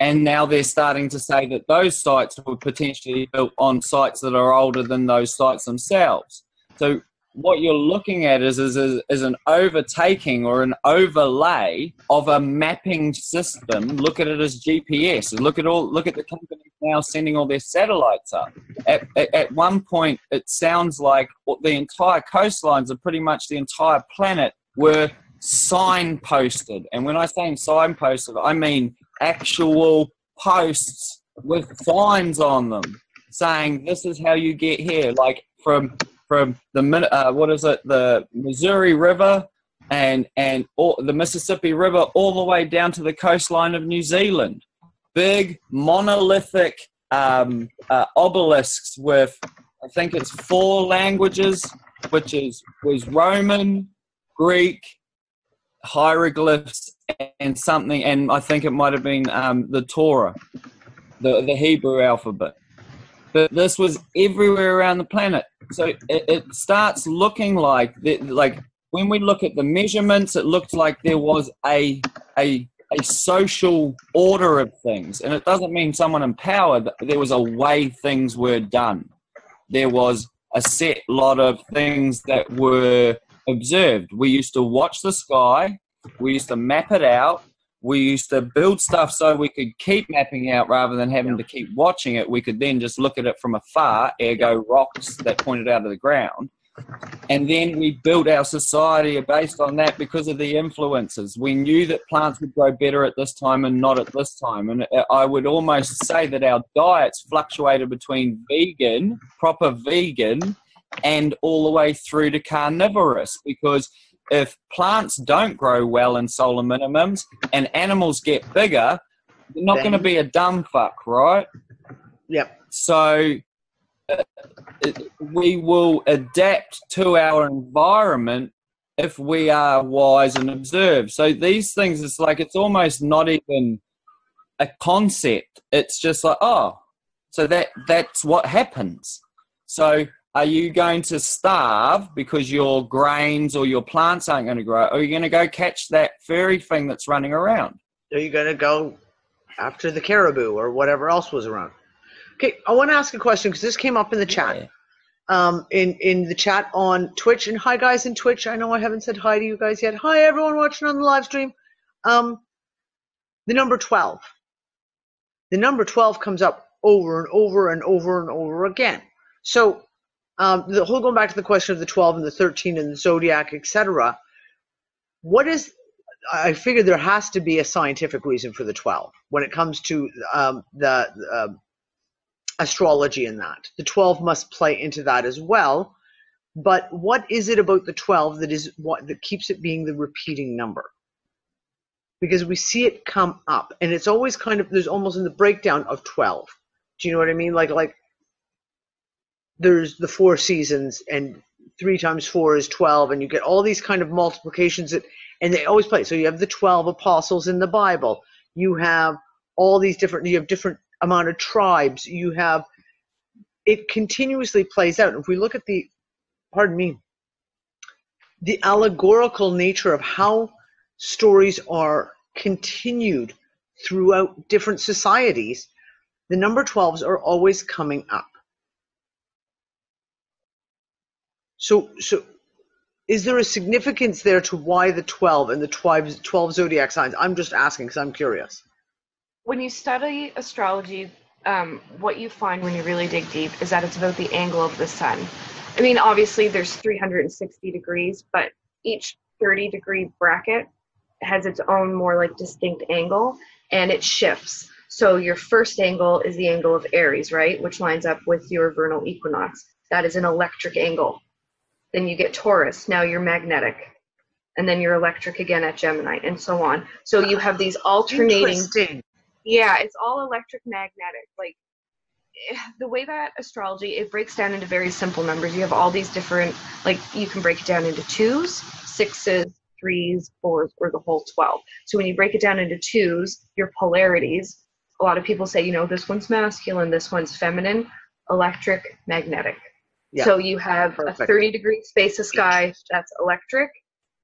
And now they're starting to say that those sites were potentially be built on sites that are older than those sites themselves. So what you're looking at is an overtaking or an overlay of a mapping system. Look at it as GPS. Look at the companies now sending all their satellites up. At one point, it sounds like the entire coastlines of pretty much the entire planet were signposted. And when I say signposted, I mean actual posts with signs on them saying this is how you get here, like from the the Missouri River and the Mississippi River all the way down to the coastline of New Zealand. Big monolithic obelisks with, I think it's 4 languages, which was Roman, Greek, hieroglyphs, and something, and I think it might have been the Torah, the Hebrew alphabet. But this was everywhere around the planet. So it starts looking like when we look at the measurements, it looked like there was a social order of things. And it doesn't mean someone empowered. There was a way things were done. There was a set lot of things that were observed. We used to watch the sky. We used to map it out. We used to build stuff so we could keep mapping out rather than having to keep watching it. We could then just look at it from afar, ergo rocks that pointed out of the ground. And then we built our society based on that because of the influences. We knew that plants would grow better at this time and not at this time. And I would almost say that our diets fluctuated between vegan, proper vegan, and all the way through to carnivorous, because if plants don't grow well in solar minimums and animals get bigger, they're not going to be a dumb fuck, right? Yep. So we will adapt to our environment if we are wise and observe. So these things, it's like it's almost not even a concept. It's just like, oh, so that's what happens. So are you going to starve because your grains or your plants aren't going to grow? Or are you going to go catch that furry thing that's running around? Are you going to go after the caribou or whatever else was around? Okay, I want to ask a question because this came up in the chat. Yeah. In the chat on Twitch. And hi, guys, in Twitch. I know I haven't said hi to you guys yet. Hi, everyone watching on the live stream. The number 12. The number 12 comes up over and over and over and over again. So the whole going back to the question of the 12 and the 13 and the zodiac, etc. What is, I figure there has to be a scientific reason for the 12 when it comes to the astrology in that. The 12 must play into that as well. But what is it about the 12 that keeps it being the repeating number? Because we see it come up, and it's always kind of, there's almost in the breakdown of 12. Do you know what I mean? Like there's the 4 seasons, and 3 times 4 is 12, and you get all these kind of multiplications and they always play. So you have the 12 apostles in the Bible. You have all these different, you have different amount of tribes. You have, it continuously plays out. If we look at the allegorical nature of how stories are continued throughout different societies, the number 12s are always coming up. So is there a significance there to why the 12 and the 12 zodiac signs? I'm just asking because I'm curious. When you study astrology, what you find when you really dig deep is that it's about the angle of the sun. I mean, obviously there's 360 degrees, but each 30-degree bracket has its own more like distinct angle, and it shifts. So your first angle is the angle of Aries, right? Which lines up with your vernal equinox. That is an electric angle. Then you get Taurus. Now you're magnetic. And then you're electric again at Gemini, and so on. So you have these alternating. Yeah, it's all electric magnetic. Like, the way that astrology, it breaks down into very simple numbers. You have all these different, like, you can break it down into 2s, 6s, 3s, 4s, or the whole 12. So when you break it down into 2s, your polarities, a lot of people say, you know, this one's masculine, this one's feminine, electric, magnetic. Yeah, so you have perfect. A 30-degree space of sky, that's electric,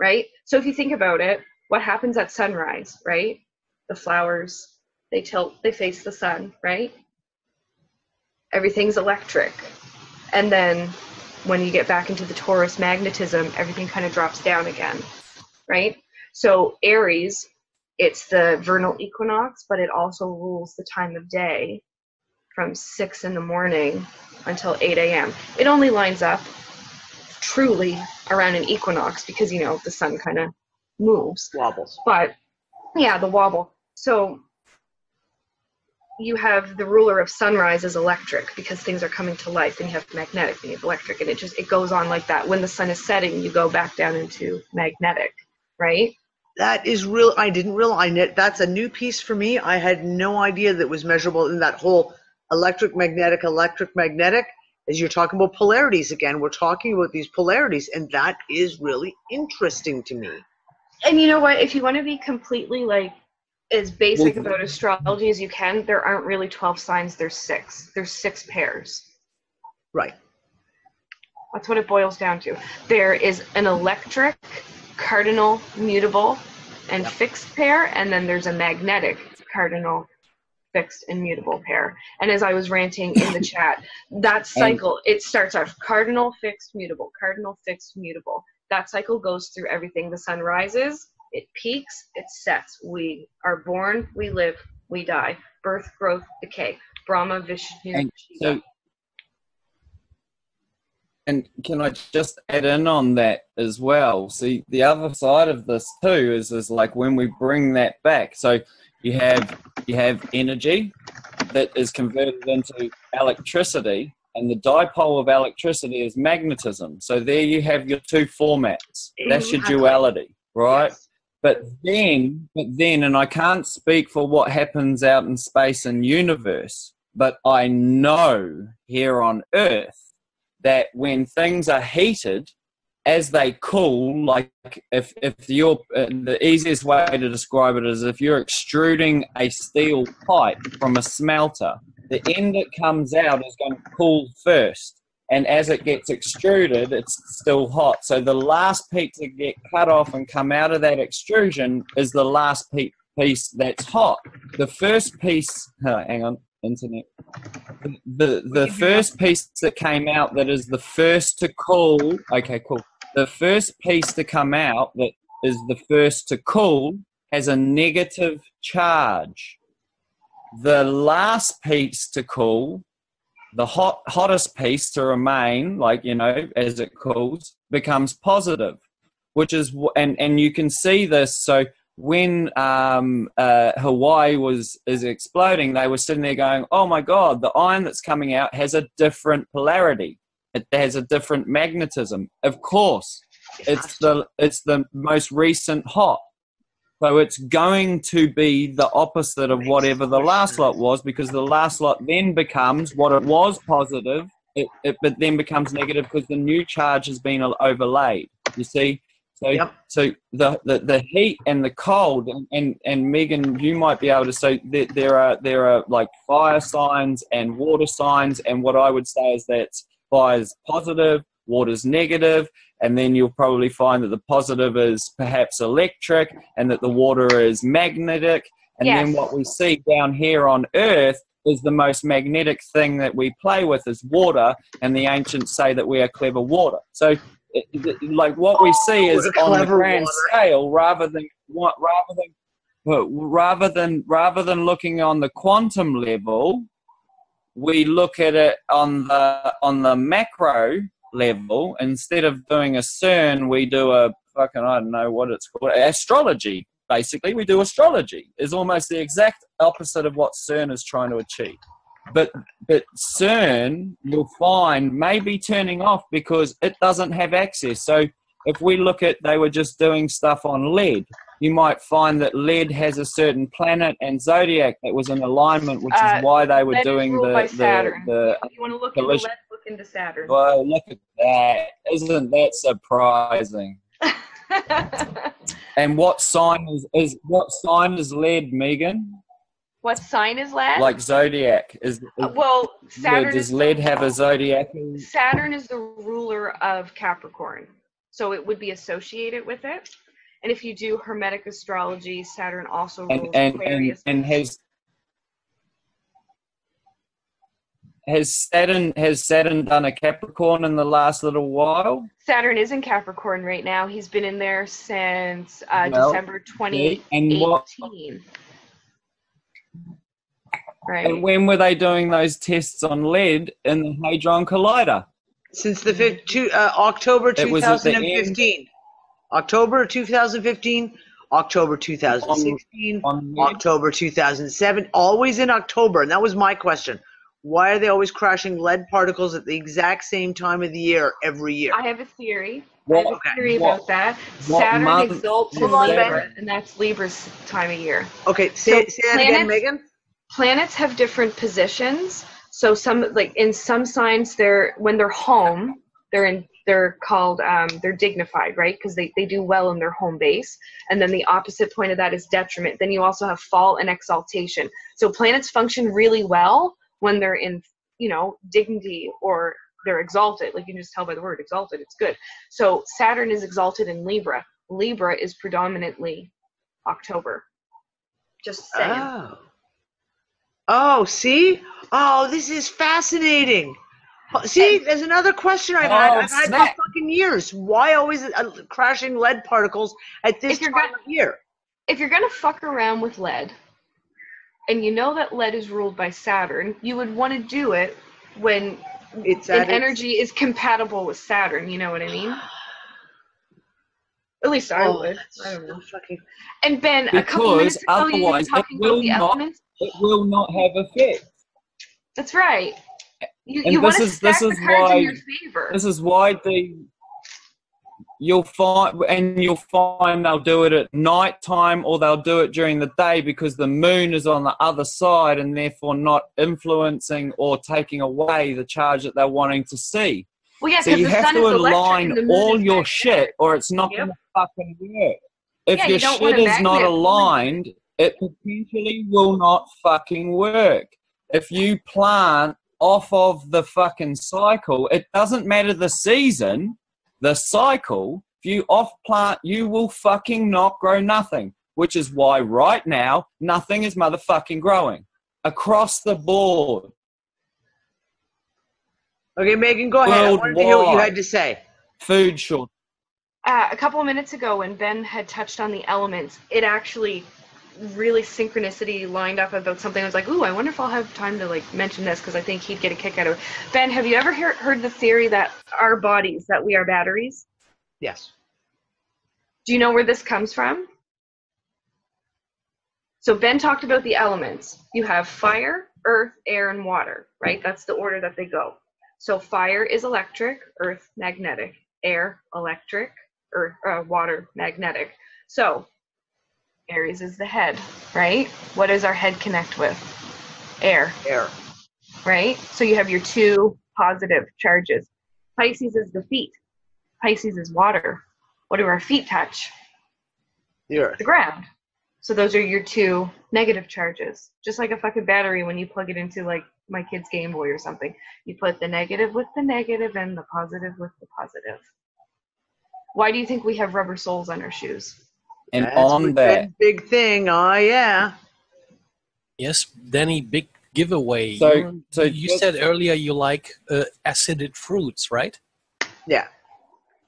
right? So if you think about it, what happens at sunrise, right? The flowers, they tilt, they face the sun, right? Everything's electric. And then when you get back into the Taurus magnetism, everything kind of drops down again, right? So Aries, it's the vernal equinox, but it also rules the time of day from 6 in the morning until 8 a.m. It only lines up truly around an equinox because, you know, the sun kind of moves. Wobbles. But, yeah, the wobble. So you have the ruler of sunrise is electric because things are coming to life, and you have magnetic, and you have electric, and it goes on like that. When the sun is setting, you go back down into magnetic, right? That is real. I didn't realize that's a new piece for me. I had no idea that was measurable in that whole electric, magnetic, as you're talking about polarities again. We're talking about these polarities, and that is really interesting to me. And you know what? If you want to be completely like as basic about astrology as you can, there aren't really 12 signs, there's 6. There's 6 pairs. Right. That's what it boils down to. There is an electric, cardinal, mutable, and fixed pair, and then there's a magnetic, cardinal, fixed, and mutable pair. And as I was ranting in the chat, that cycle, it starts off cardinal, fixed, mutable, cardinal, fixed, mutable. That cycle goes through everything. The sun rises, it peaks, it sets. We are born, we live, we die. Birth, growth, decay. Brahma, Vishnu, Shiva. And can I just add in on that as well? See, the other side of this too is like when we bring that back. So you have energy that is converted into electricity, and the dipole of electricity is magnetism. So there you have your 2 formats. That's your duality, right? Yes. But then, and I can't speak for what happens out in space and universe, but I know here on Earth that when things are heated, as they cool, like if you're, the easiest way to describe it is if you're extruding a steel pipe from a smelter, the end that comes out is going to cool first. And as it gets extruded, it's still hot. So the last piece to get cut off and come out of that extrusion is the last piece that's hot. The first piece, hang on, internet. The first piece that came out that is the first to cool, okay, cool. The first piece to come out that is the first to cool has a negative charge. The last piece to cool, the hottest piece to remain, like, you know, as it cools, becomes positive, which is, and you can see this. So when Hawaii is exploding, they were sitting there going, oh my God, the iron that's coming out has a different polarity. It has a different magnetism. Of course, it's the most recent hot. So it's going to be the opposite of whatever the last lot was, because the last lot then becomes what it was positive, but then becomes negative because the new charge has been overlaid. You see? So, so the heat and the cold, and Meghan, you might be able to say that there are like fire signs and water signs, and what I would say is that fire's positive, water's negative, and then you'll probably find that the positive is perhaps electric and that the water is magnetic. And then what we see down here on Earth is the most magnetic thing that we play with is water, and the ancients say that we are clever water. So like what we see is on the grand scale, rather than looking on the quantum level, we look at it on the macro level. Instead of doing a CERN, we do a fucking, I don't know what it's called, astrology. basically we do astrology. Is almost the exact opposite of what CERN is trying to achieve. But CERN, you'll find, may be turning off because it doesn't have access. So if we look at, they were just doing stuff on lead, you might find that lead has a certain planet and zodiac that was in alignment, which is why they were doing the if you want to look into lead, look into Saturn. Well, look at that. Isn't that surprising? And what sign is lead, Megan? What sign is lead? Like zodiac well, Saturn. Does lead have a zodiac? Saturn is the ruler of Capricorn, so it would be associated with it. And if you do Hermetic astrology, Saturn also rules Aquarius. And has Saturn done a Capricorn in the last little while? Saturn is in Capricorn right now. He's been in there since December 2018. Right. And when were they doing those tests on lead in the Hadron Collider? Since the October 2015. October 2015, October 2016, October 2007, always in October. And that was my question. Why are they always crashing lead particles at the exact same time of the year every year? I have a theory. About that. Saturn exalts in Libra, and that's Libra's time of year. Okay, say that again, Megan. Planets have different positions. So in some signs, when they're home, they're called they're dignified, right? Because they do well in their home base. And then the opposite point of that is detriment. Then you also have fall and exaltation. So planets function really well when they're in, dignity, or they're exalted. Like, you can just tell by the word exalted, it's good. So Saturn is exalted in Libra. Libra is predominantly October. Just saying. Oh, see? Oh, this is fascinating. See, there's another question I've had for fucking years. Why always crashing lead particles at this time of year? If you're going to fuck around with lead, and you know that lead is ruled by Saturn, you would want to do it when energy is compatible with Saturn. You know what I mean? At least I would. I don't know. And Ben, a couple minutes ago, you were talking about the elements. It will not have effect. That's right. You want to stack the cards in your favor. This is why you'll find they'll do it at night time, or they'll do it during the day, because the moon is on the other side and therefore not influencing or taking away the charge that they're wanting to see. Well, yeah, so you have to align all your shit, or it's not going to fucking work. If your shit is not aligned, it potentially will not fucking work. If you plant off of the fucking cycle, it doesn't matter the season, the cycle, if you off plant, you will fucking not grow nothing, which is why right now, nothing is motherfucking growing across the board. Okay, Megan, go ahead. I wanted to hear what you had to say. Food shortage. A couple of minutes ago, when Ben had touched on the elements, it actually really synchronicity lined up about something. I was like, ooh, I wonder if I'll have time to mention this, because I think he'd get a kick out of it. Ben, have you ever heard the theory that our bodies, that we are batteries? Yes. Do you know where this comes from? So Ben talked about the elements. You have fire, earth, air, and water, right? That's the order that they go. So fire is electric, earth magnetic, air electric, earth water magnetic. So Aries is the head, right? What does our head connect with? Air. Air. Right? So you have your two positive charges. Pisces is the feet. Pisces is water. What do our feet touch? The earth. The ground. So those are your two negative charges. Just like a fucking battery when you plug it into my kid's Game Boy or something. You put the negative with the negative and the positive with the positive. Why do you think we have rubber soles on our shoes? And on that big thing, yeah. Yes, Danny, big giveaway. So you said earlier you like acidic fruits, right? Yeah.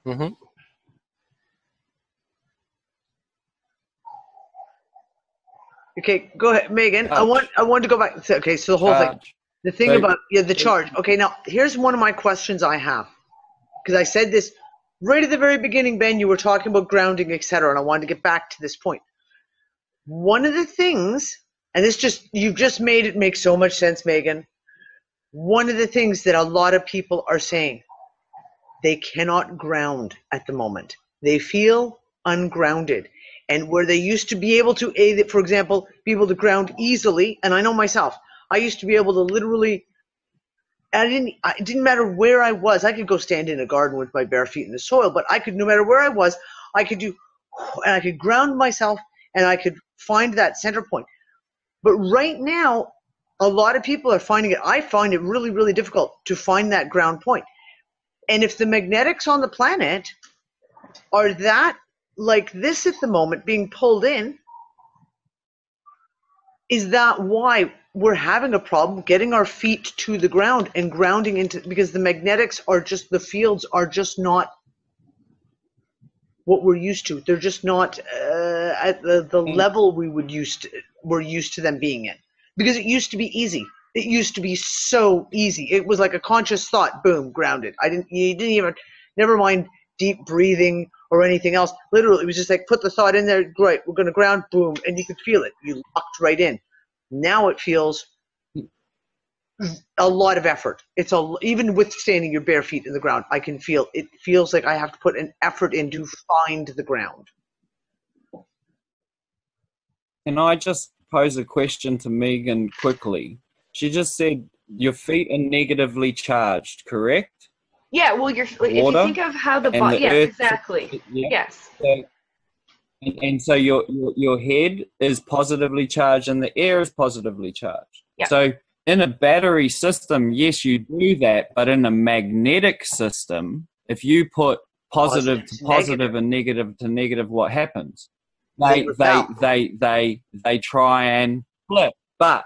Mm-hmm. Okay, go ahead, Megan. I want to go back. Okay, so the whole thing, the thing about the charge. Okay, now here's one of my questions I have, because I said this right at the very beginning, Ben. You were talking about grounding, etc., and I wanted to get back to this point. One of the things, and you've just made it make so much sense, Meghan. One of the things that a lot of people are saying, they cannot ground at the moment. They feel ungrounded. And where they used to be able to, for example, be able to ground easily, and I know myself, I used to be able to literally, it didn't matter where I was. I could go stand in a garden with my bare feet in the soil, but I could, no matter where I was, I could do, and I could ground myself, and I could find that center point. But right now, a lot of people are finding it. I find it really, really difficult to find that ground point. And if the magnetics on the planet are that like this at the moment being pulled in, is that why we're having a problem getting our feet to the ground and grounding into, because the magnetics are just, the fields are just not what we're used to. They're just not at the level we're used to them being in. Because it used to be easy. It used to be so easy. It was like a conscious thought, boom, grounded. You didn't even, never mind deep breathing or anything else. Literally, it was just like, put the thought in there, great, we're going to ground, boom, and you could feel it. You locked right in. Now it feels a lot of effort. Even withstanding your bare feet in the ground, I can feel, it feels like I have to put an effort in to find the ground. Can I just pose a question to Meghan quickly? She just said your feet are negatively charged, correct? Yeah, well, if you think of how the body, yes, earth, exactly. yeah. Yes. So your head is positively charged and the air is positively charged. Yeah. So in a battery system, yes, you do that, but in a magnetic system, if you put positive to positive and negative to negative, what happens? They try and flip. But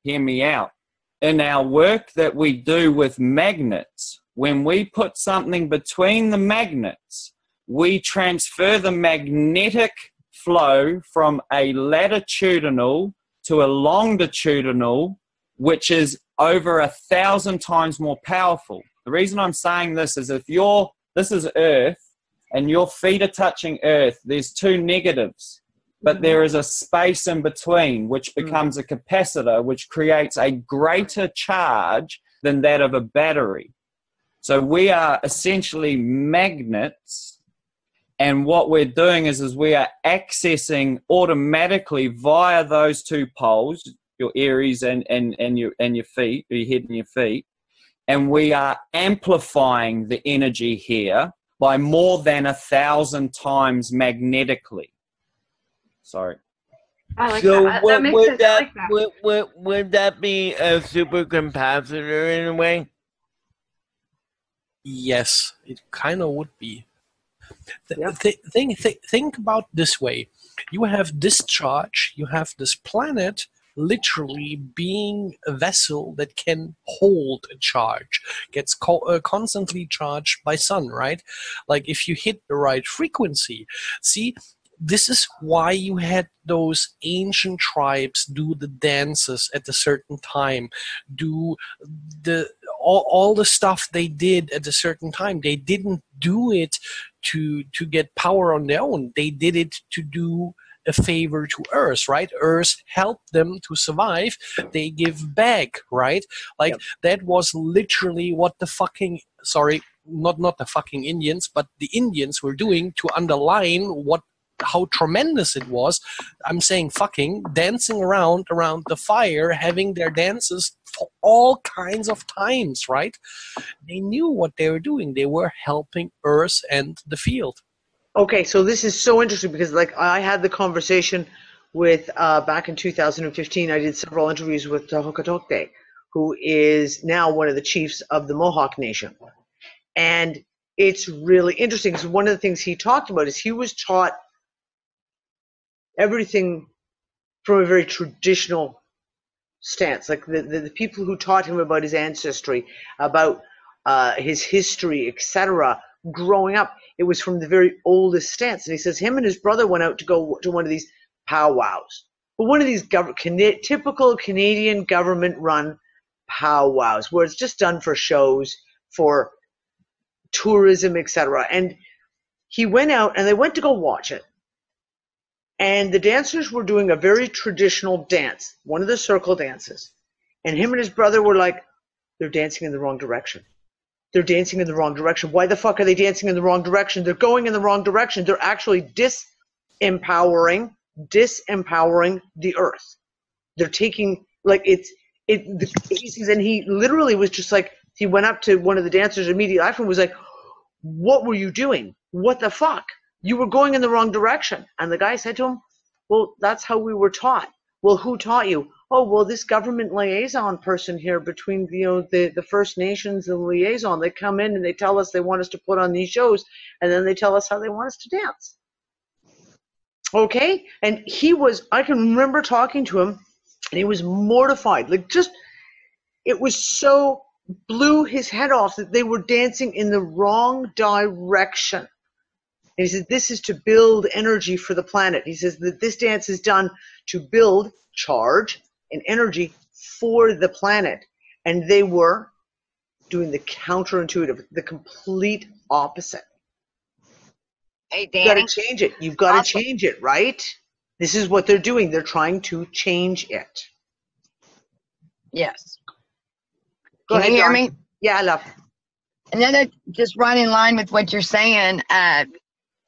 hear me out. In our work that we do with magnets, when we put something between the magnets, we transfer the magnetic flow from a latitudinal to a longitudinal, which is over 1,000 times more powerful. The reason I'm saying this is this is Earth and your feet are touching Earth, there's two negatives. But there is a space in between which becomes a capacitor, which creates a greater charge than that of a battery. So we are essentially magnets, and what we're doing is we are accessing automatically via those two poles, your Aries and your feet, your head and your feet, and we are amplifying the energy here by more than 1,000 times magnetically. Sorry. I like So that. That makes sense. I like that. Would that be a supercapacitor in a way? Yes, it kind of would be. Yeah. Think about this way. You have discharge, you have this planet literally being a vessel that can hold a charge, gets constantly charged by sun, right? Like if you hit the right frequency. See, this is why you had those ancient tribes do the dances at a certain time, do all the stuff they did at a certain time. They didn't do it to get power on their own. They did it to do a favor to Earth, right? Earth helped them to survive. They give back, right? Like that was literally what the fucking, sorry, not the fucking Indians, but the Indians were doing to underline how tremendous it was. I'm saying fucking dancing around the fire, having their dances for all kinds of times, right? They knew what they were doing. They were helping Earth and the field. Okay, so this is so interesting because like I had the conversation with back in 2015, I did several interviews with Tohoka, who is now one of the chiefs of the Mohawk Nation. And it's really interesting because one of the things he talked about is he was taught everything from a very traditional stance. Like the people who taught him about his ancestry, about his history, etc., growing up, it was from the very oldest stance. And he says him and his brother went out to go to one of these powwows. But one of these typical Canadian government-run powwows where it's just done for shows, for tourism, etc. And he went out and they went to go watch it. And the dancers were doing a very traditional dance, one of the circle dances. And him and his brother were like, they're dancing in the wrong direction. They're dancing in the wrong direction. Why the fuck are they dancing in the wrong direction? They're going in the wrong direction. They're actually disempowering the earth. They're taking, like, and he literally was just like, he went up to one of the dancers immediately after and was like, what were you doing? What the fuck? You were going in the wrong direction. And the guy said to him, well, that's how we were taught. Well, who taught you? Oh, well, this government liaison person here between, the First Nations and the liaison, they come in and they tell us they want us to put on these shows, and then they tell us how they want us to dance. Okay? And I can remember talking to him, and he was mortified. Like, just, it was so, blew his head off that they were dancing in the wrong direction. And he said, this is to build energy for the planet. He says that this dance is done to build charge and energy for the planet. And they were doing the counterintuitive, the complete opposite. Hey, Danny. You've got to change it. You've got to change it, right? This is what they're doing. They're trying to change it. Yes. Go Can you hear Dawn. me? Yeah, I love. Another, just right in line with what you're saying,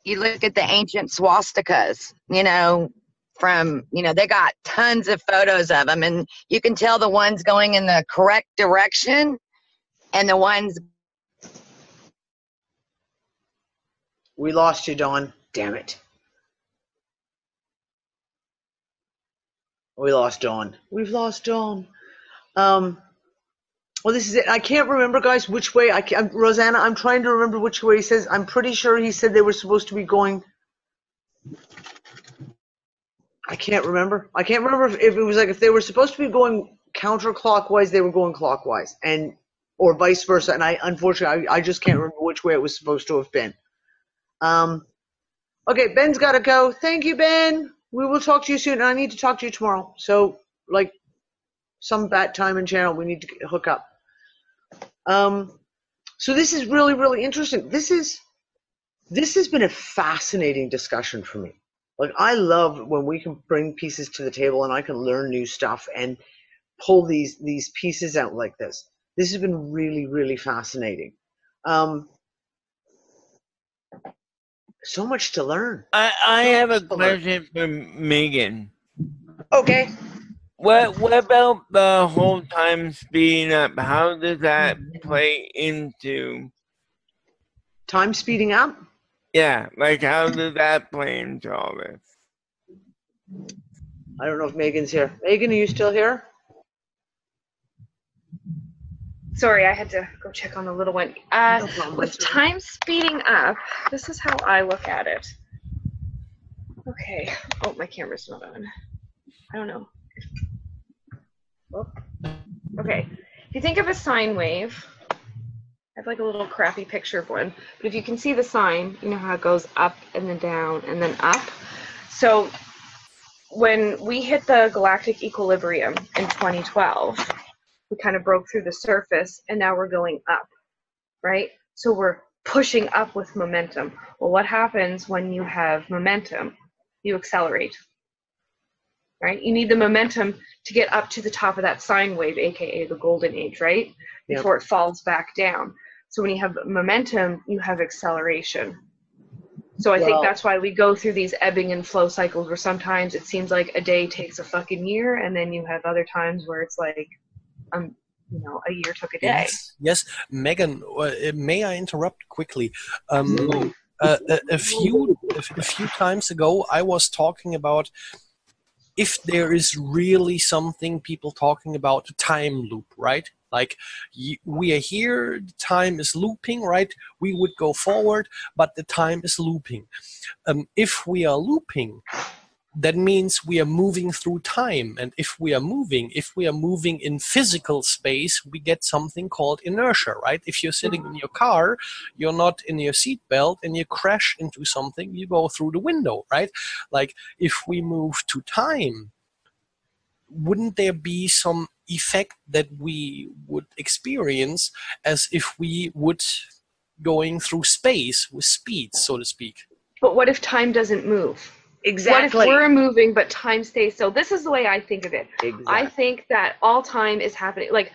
you look at the ancient swastikas, they got tons of photos of them, and you can tell the ones going in the correct direction and the ones. We lost you, Dawn. Damn it. We lost Dawn. We've lost Dawn. Well, this is it. I can't remember, guys, which way. Rosanna, I'm trying to remember which way he says. I'm pretty sure he said they were supposed to be going. I can't remember. I can't remember if it was like if they were supposed to be going counterclockwise, they were going clockwise, or vice versa. And unfortunately, I just can't remember which way it was supposed to have been. Okay, Ben's got to go. Thank you, Ben. We will talk to you soon. And I need to talk to you tomorrow. So, like, some bat time and channel, we need to hook up. So this is really, really interesting. This has been a fascinating discussion for me. Like, I love when we can bring pieces to the table and I can learn new stuff and pull these pieces out like this. This has been really, really fascinating. So much to learn. I have a question for Megan. Okay. What about the whole time speeding up? How does that play into time speeding up? Yeah, like how does that play into all this? I don't know if Megan's here. Megan, are you still here? Sorry, I had to go check on the little one. With time speeding up, this is how I look at it. Okay. Oh, my camera's not on. I don't know. Oh. Okay. If you think of a sine wave, I have like a little crappy picture of one. But if you can see the sine, you know how it goes up and then down and then up. So when we hit the galactic equilibrium in 2012, we kind of broke through the surface and now we're going up, right? So we're pushing up with momentum. Well, what happens when you have momentum? You accelerate, right? You need the momentum to get up to the top of that sine wave, aka the golden age, right? Before it falls back down. So when you have momentum, you have acceleration. So I think that's why we go through these ebbing and flow cycles where sometimes it seems like a day takes a fucking year, and then you have other times where it's like, a year took a day. Yes. Megan, may I interrupt quickly? A few times ago, I was talking about if there is really something people talking about the time loop, right? Like we are here, the time is looping, right? We would go forward, but the time is looping. If we are looping, that means we are moving through time. And if we are moving in physical space, we get something called inertia, right? If you're sitting in your car, you're not in your seatbelt and you crash into something, you go through the window, right? Like if we move to time, wouldn't there be some effect that we would experience as if we would going through space with speed, so to speak? But what if time doesn't move? Exactly. What if we're moving but time stays still? This is the way I think of it. Exactly. I think that all time is happening. Like,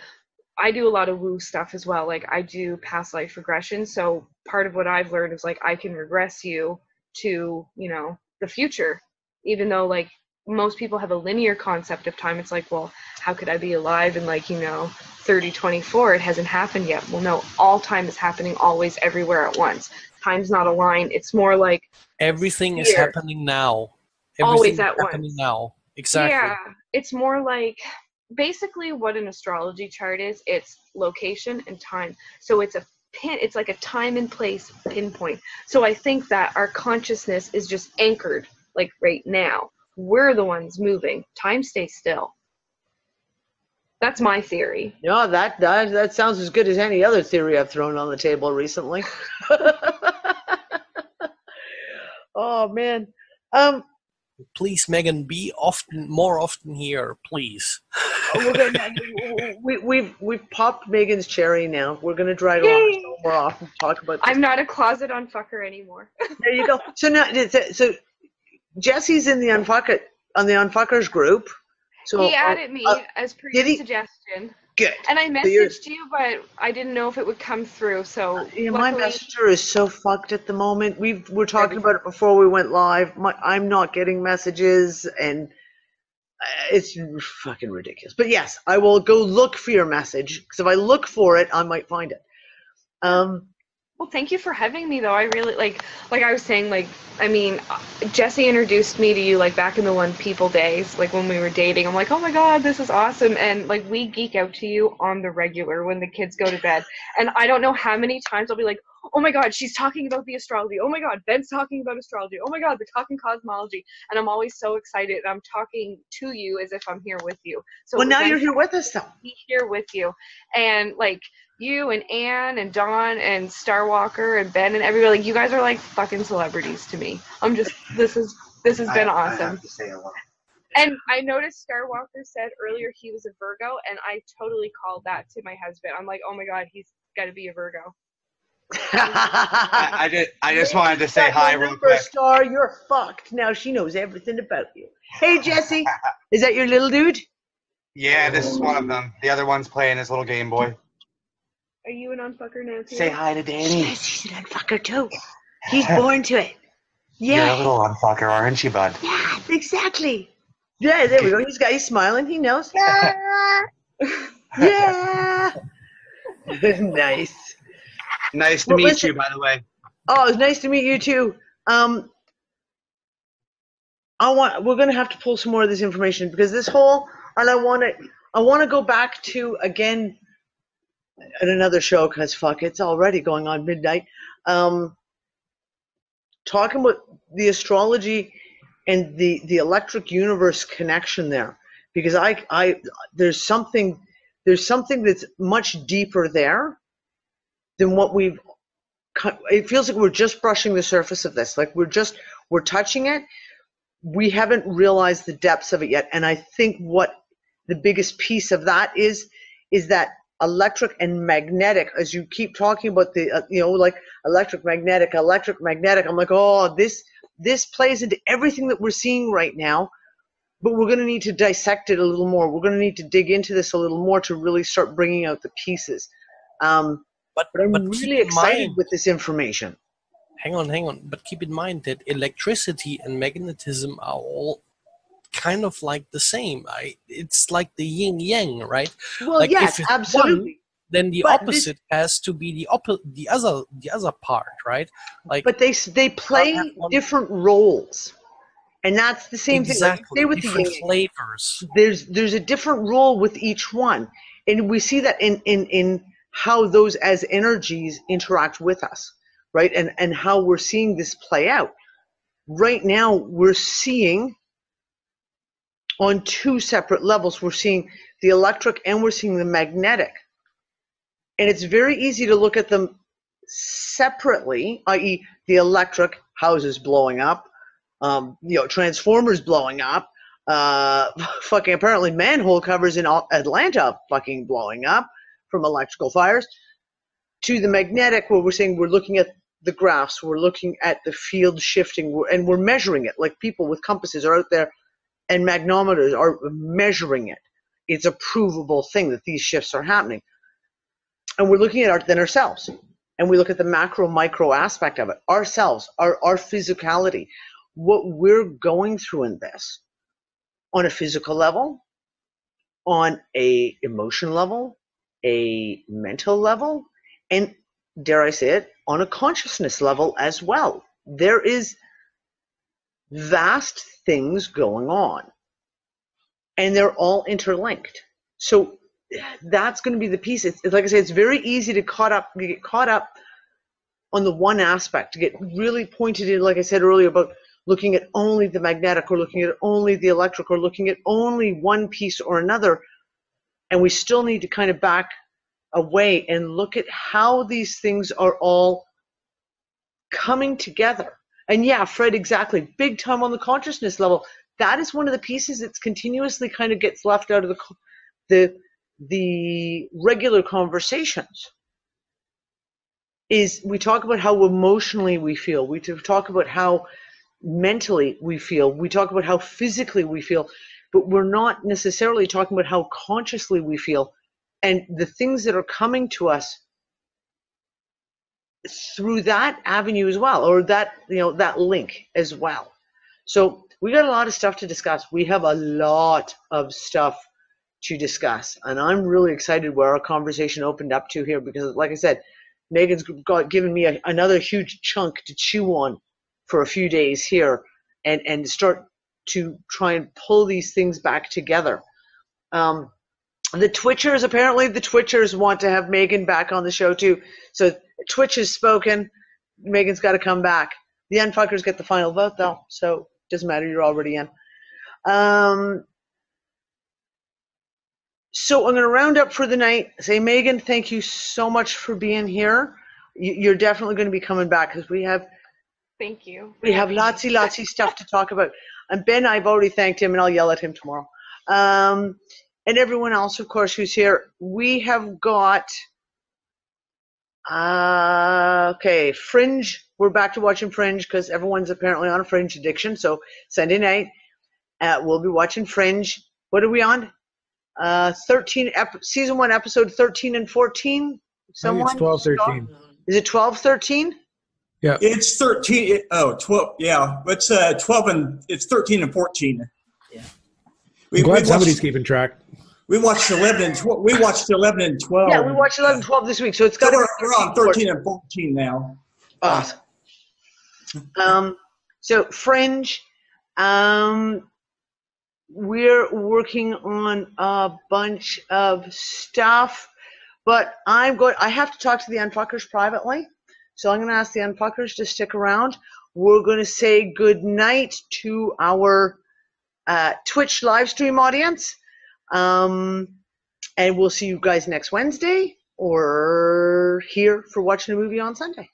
I do a lot of woo stuff as well. Like, I do past life regression. So part of what I've learned is, like, I can regress you to, you know, the future. Even though, like, most people have a linear concept of time. It's like, well, how could I be alive in, like, you know, 3024? It hasn't happened yet. Well, no, all time is happening always, everywhere at once. Time's not a line. It's more like Everything is happening now. Always Everything at is happening once. now. Exactly. Yeah, it's more like basically what an astrology chart is. It's location and time. So it's a pin. It's like a time and place pinpoint. So I think that our consciousness is just anchored, like right now. We're the ones moving. Time stays still. That's my theory. No, that sounds as good as any other theory I've thrown on the table recently. Oh man. Please, Meghan, be more often here, please. We've popped Megan's cherry now. We're gonna drag her on more often. Talk about this. I'm not a closet unfucker anymore. There you go. So now, so Jesse's in the Unfuckers group. So he added me as per your suggestion. Good. And I messaged you, but I didn't know if it would come through. So yeah, my messenger is so fucked at the moment. We're talking about it before we went live. I'm not getting messages, and it's fucking ridiculous. But yes, I will go look for your message, because if I look for it, I might find it. Well, thank you for having me, though. I really like I was saying, like, I mean, Jesse introduced me to you, like, back in the One People days, like, when we were dating. I'm like, oh my God, this is awesome. And, like, we geek out to you on the regular when the kids go to bed. And I don't know how many times I'll be like, oh my God, she's talking about the astrology. Oh my God, Ben's talking about astrology. Oh my God, they're talking cosmology. And I'm always so excited. I'm talking to you as if I'm here with you. So well, now you're here with us, though. Be here with you. And, like, you and Anne and Dawn and Starwalker and Ben and everybody, like, you guys are like fucking celebrities to me. I'm just, this has been awesome. I have to say a lot. And I noticed Starwalker said earlier he was a Virgo, and I totally called that to my husband. I'm like, oh my God, he's got to be a Virgo. I just wanted to say hi real quick. Star, you're fucked. Now she knows everything about you. Hey, Jesse, is that your little dude? Yeah, this is one of them. The other one's playing his little Game Boy. Are you an unfucker now, too? Say hi to Danny. Yes, he's an unfucker too. He's born to it. Yeah. You're a little unfucker, aren't you, bud? Yeah, exactly. Yeah, there we go. He's smiling. He knows. Yeah. Nice. Nice to meet you, by the way. Oh, it's nice to meet you too. We're gonna have to pull some more of this information, because this whole, and I want to go back to, again, at another show, because fuck, it's already going on midnight. Talking about the astrology and the electric universe connection there, because there's something that's much deeper there than what we've. It feels like we're just brushing the surface of this, like we're touching it. We haven't realized the depths of it yet, and I think what the biggest piece of that is that electric and magnetic, as you keep talking about the like electric magnetic. I'm like, oh, this plays into everything that we're seeing right now, but we're going to need to dissect it a little more. We're going to need to dig into this a little more to really start bringing out the pieces. But I'm really excited with this information. Hang on. But keep in mind that electricity and magnetism are all kind of like the same. It's like the yin yang, right? Well, like yes, if it's absolutely. One, then the opposite has to be the other part, right? Like, but they play different roles, and that's the same thing. Like, stay with different the flavors. There's a different role with each one, and we see that in how those as energies interact with us, right? And how we're seeing this play out. Right now, we're seeing on two separate levels. We're seeing the electric and we're seeing the magnetic. And it's very easy to look at them separately, i.e. the electric, houses blowing up, transformers blowing up, fucking apparently manhole covers in Atlanta fucking blowing up from electrical fires, to the magnetic, where we're saying we're looking at the graphs, we're looking at the field shifting, and we're measuring it. Like people with compasses are out there and magnometers are measuring it. It's a provable thing that these shifts are happening. And we're looking at ourselves. And we look at the macro, micro aspect of it. Ourselves, our physicality, what we're going through in this on a physical level, on a emotion level, a mental level, and dare I say it, on a consciousness level as well. There is vast things going on, and they're all interlinked. So that's going to be the piece. It's like I say, it's very easy to get caught up on the one aspect, to get really pointed in, like I said earlier, about looking at only the magnetic, or looking at only the electric, or looking at only one piece or another. And we still need to kind of back away and look at how these things are all coming together. And yeah, Fred, exactly. Big time on the consciousness level. That is one of the pieces that's continuously kind of gets left out of the regular conversations. Is we talk about how emotionally we feel. We talk about how mentally we feel. We talk about how physically we feel. But we're not necessarily talking about how consciously we feel and the things that are coming to us through that avenue as well, or that, that link as well. So we got a lot of stuff to discuss. We have a lot of stuff to discuss, and I'm really excited where our conversation opened up to here, because like I said, Megan's given me another huge chunk to chew on for a few days here and start to try and pull these things back together. The Twitchers want to have Megan back on the show too. So Twitch has spoken. Megan's got to come back. The Unfuckers get the final vote though, so it doesn't matter, you're already in. So I'm going to round up for the night. Say, Megan, thank you so much for being here. You're definitely going to be coming back, because we have Thank you. We have lots of stuff to talk about. And Ben, I've already thanked him, and I'll yell at him tomorrow. And everyone else, of course, who's here. We have got, Fringe. We're back to watching Fringe, because everyone's apparently on a Fringe addiction. So Sunday night, we'll be watching Fringe. What are we on? season 1, episode 13 and 14. Someone? It's 12, 13. Is it 12, 13? Yeah. It's 13. Oh, 12. Yeah. It's 12 and it's 13 and 14. Yeah. I'm glad somebody's keeping track. We watched 11 and 12. We watched 11 and 12. Yeah, we watched 11 and 12 this week, so it's got so we're on 13 and 14 now. Awesome. So Fringe, we're working on a bunch of stuff, but I have to talk to the Unfuckers privately, so I'm going to ask the Unfuckers to stick around. We're going to say good night to our Twitch live stream audience, and we'll see you guys next Wednesday or here for watching a movie on Sunday.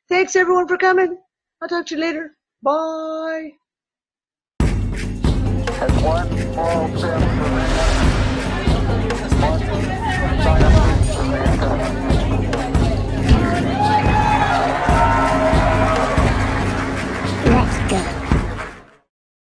Thanks everyone for coming. I'll talk to you later. Bye. One small step for man.